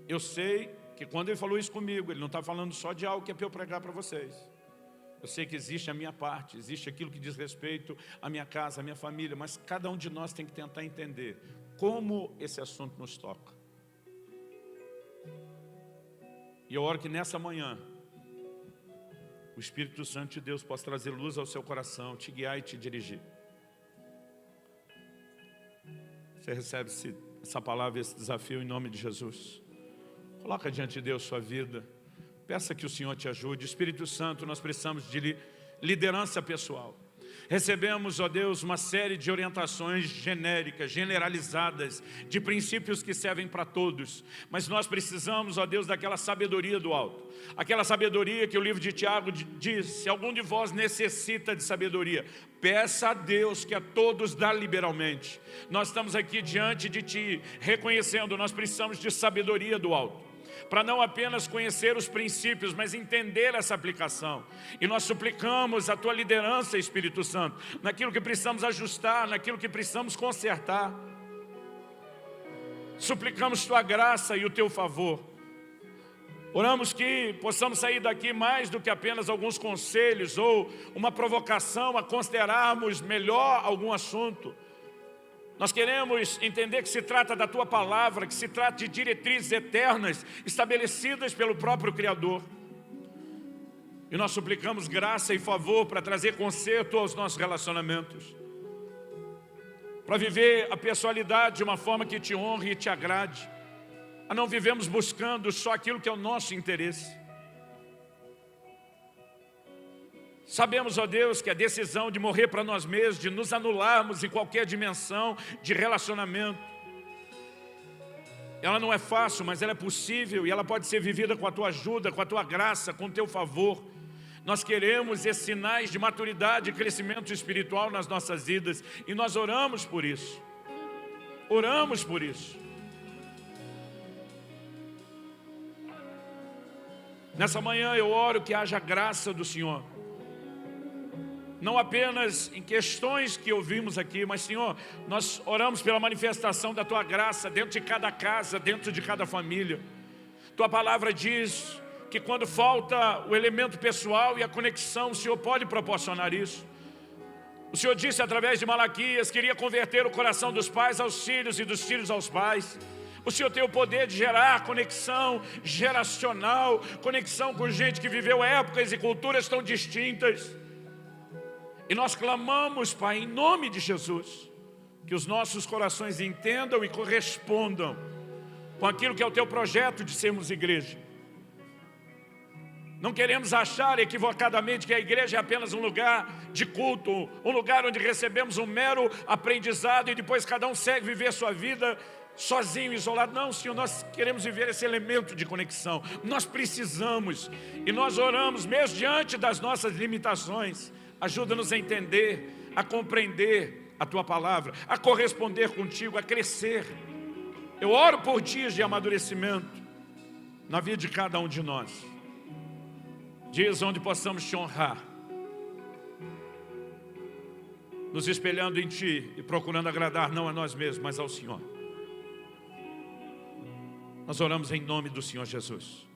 Eu sei que quando Ele falou isso comigo, Ele não está falando só de algo que é para eu pregar para vocês. Eu sei que existe a minha parte, existe aquilo que diz respeito à minha casa, à minha família, mas cada um de nós tem que tentar entender como esse assunto nos toca. E eu oro que nessa manhã, o Espírito Santo de Deus possa trazer luz ao seu coração, te guiar e te dirigir. Você recebe essa palavra, esse desafio em nome de Jesus. Coloca diante de Deus sua vida. Peça que o Senhor te ajude. Espírito Santo, nós precisamos de liderança pessoal. Recebemos, ó Deus, uma série de orientações genéricas, generalizadas, de princípios que servem para todos. Mas nós precisamos, ó Deus, daquela sabedoria do alto. Aquela sabedoria que o livro de Tiago diz, se algum de vós necessita de sabedoria, peça a Deus que a todos dá liberalmente. Nós estamos aqui diante de Ti, reconhecendo, nós precisamos de sabedoria do alto. Para não apenas conhecer os princípios, mas entender essa aplicação. E nós suplicamos a Tua liderança, Espírito Santo, naquilo que precisamos ajustar, naquilo que precisamos consertar. Suplicamos Tua graça e o Teu favor. Oramos que possamos sair daqui mais do que apenas alguns conselhos ou uma provocação a considerarmos melhor algum assunto. Nós queremos entender que se trata da Tua palavra, que se trata de diretrizes eternas estabelecidas pelo próprio Criador. E nós suplicamos graça e favor para trazer conserto aos nossos relacionamentos, para viver a pessoalidade de uma forma que Te honre e Te agrade, a não vivemos buscando só aquilo que é o nosso interesse. Sabemos, ó Deus, que a decisão de morrer para nós mesmos, de nos anularmos em qualquer dimensão de relacionamento, ela não é fácil, mas ela é possível e ela pode ser vivida com a Tua ajuda, com a Tua graça, com o Teu favor. Nós queremos esses sinais de maturidade e crescimento espiritual nas nossas vidas. E nós oramos por isso. Oramos por isso. Nessa manhã eu oro que haja graça do Senhor. Não apenas em questões que ouvimos aqui, mas Senhor, nós oramos pela manifestação da Tua graça dentro de cada casa, dentro de cada família. Tua palavra diz que quando falta o elemento pessoal e a conexão, o Senhor pode proporcionar isso. O Senhor disse através de Malaquias que iria converter o coração dos pais aos filhos e dos filhos aos pais. O Senhor tem o poder de gerar conexão geracional, conexão com gente que viveu épocas e culturas tão distintas. E nós clamamos, Pai, em nome de Jesus, que os nossos corações entendam e correspondam com aquilo que é o Teu projeto de sermos igreja. Não queremos achar equivocadamente que a igreja é apenas um lugar de culto, um lugar onde recebemos um mero aprendizado e depois cada um segue viver sua vida sozinho, isolado. Não, Senhor, nós queremos viver esse elemento de conexão. Nós precisamos e nós oramos mesmo diante das nossas limitações. Ajuda-nos a entender, a compreender a Tua palavra, a corresponder contigo, a crescer. Eu oro por dias de amadurecimento na vida de cada um de nós. Dias onde possamos Te honrar, nos espelhando em Ti e procurando agradar não a nós mesmos, mas ao Senhor. Nós oramos em nome do Senhor Jesus.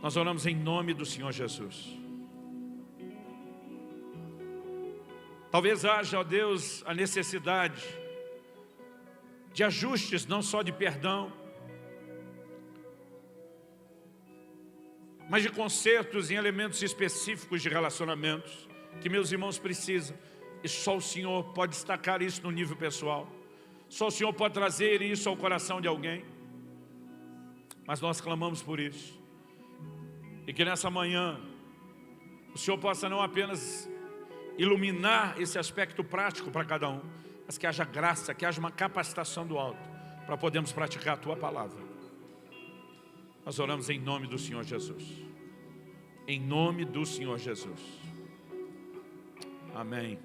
Nós oramos em nome do Senhor Jesus. Talvez haja, ó Deus, a necessidade de ajustes, não só de perdão, mas de consertos em elementos específicos de relacionamentos, que meus irmãos precisam. E só o Senhor pode destacar isso no nível pessoal. Só o Senhor pode trazer isso ao coração de alguém. Mas nós clamamos por isso. E que nessa manhã, o Senhor possa não apenas iluminar esse aspecto prático para cada um, mas que haja graça, que haja uma capacitação do alto, para podermos praticar a Tua palavra. Nós oramos em nome do Senhor Jesus. Em nome do Senhor Jesus. Amém.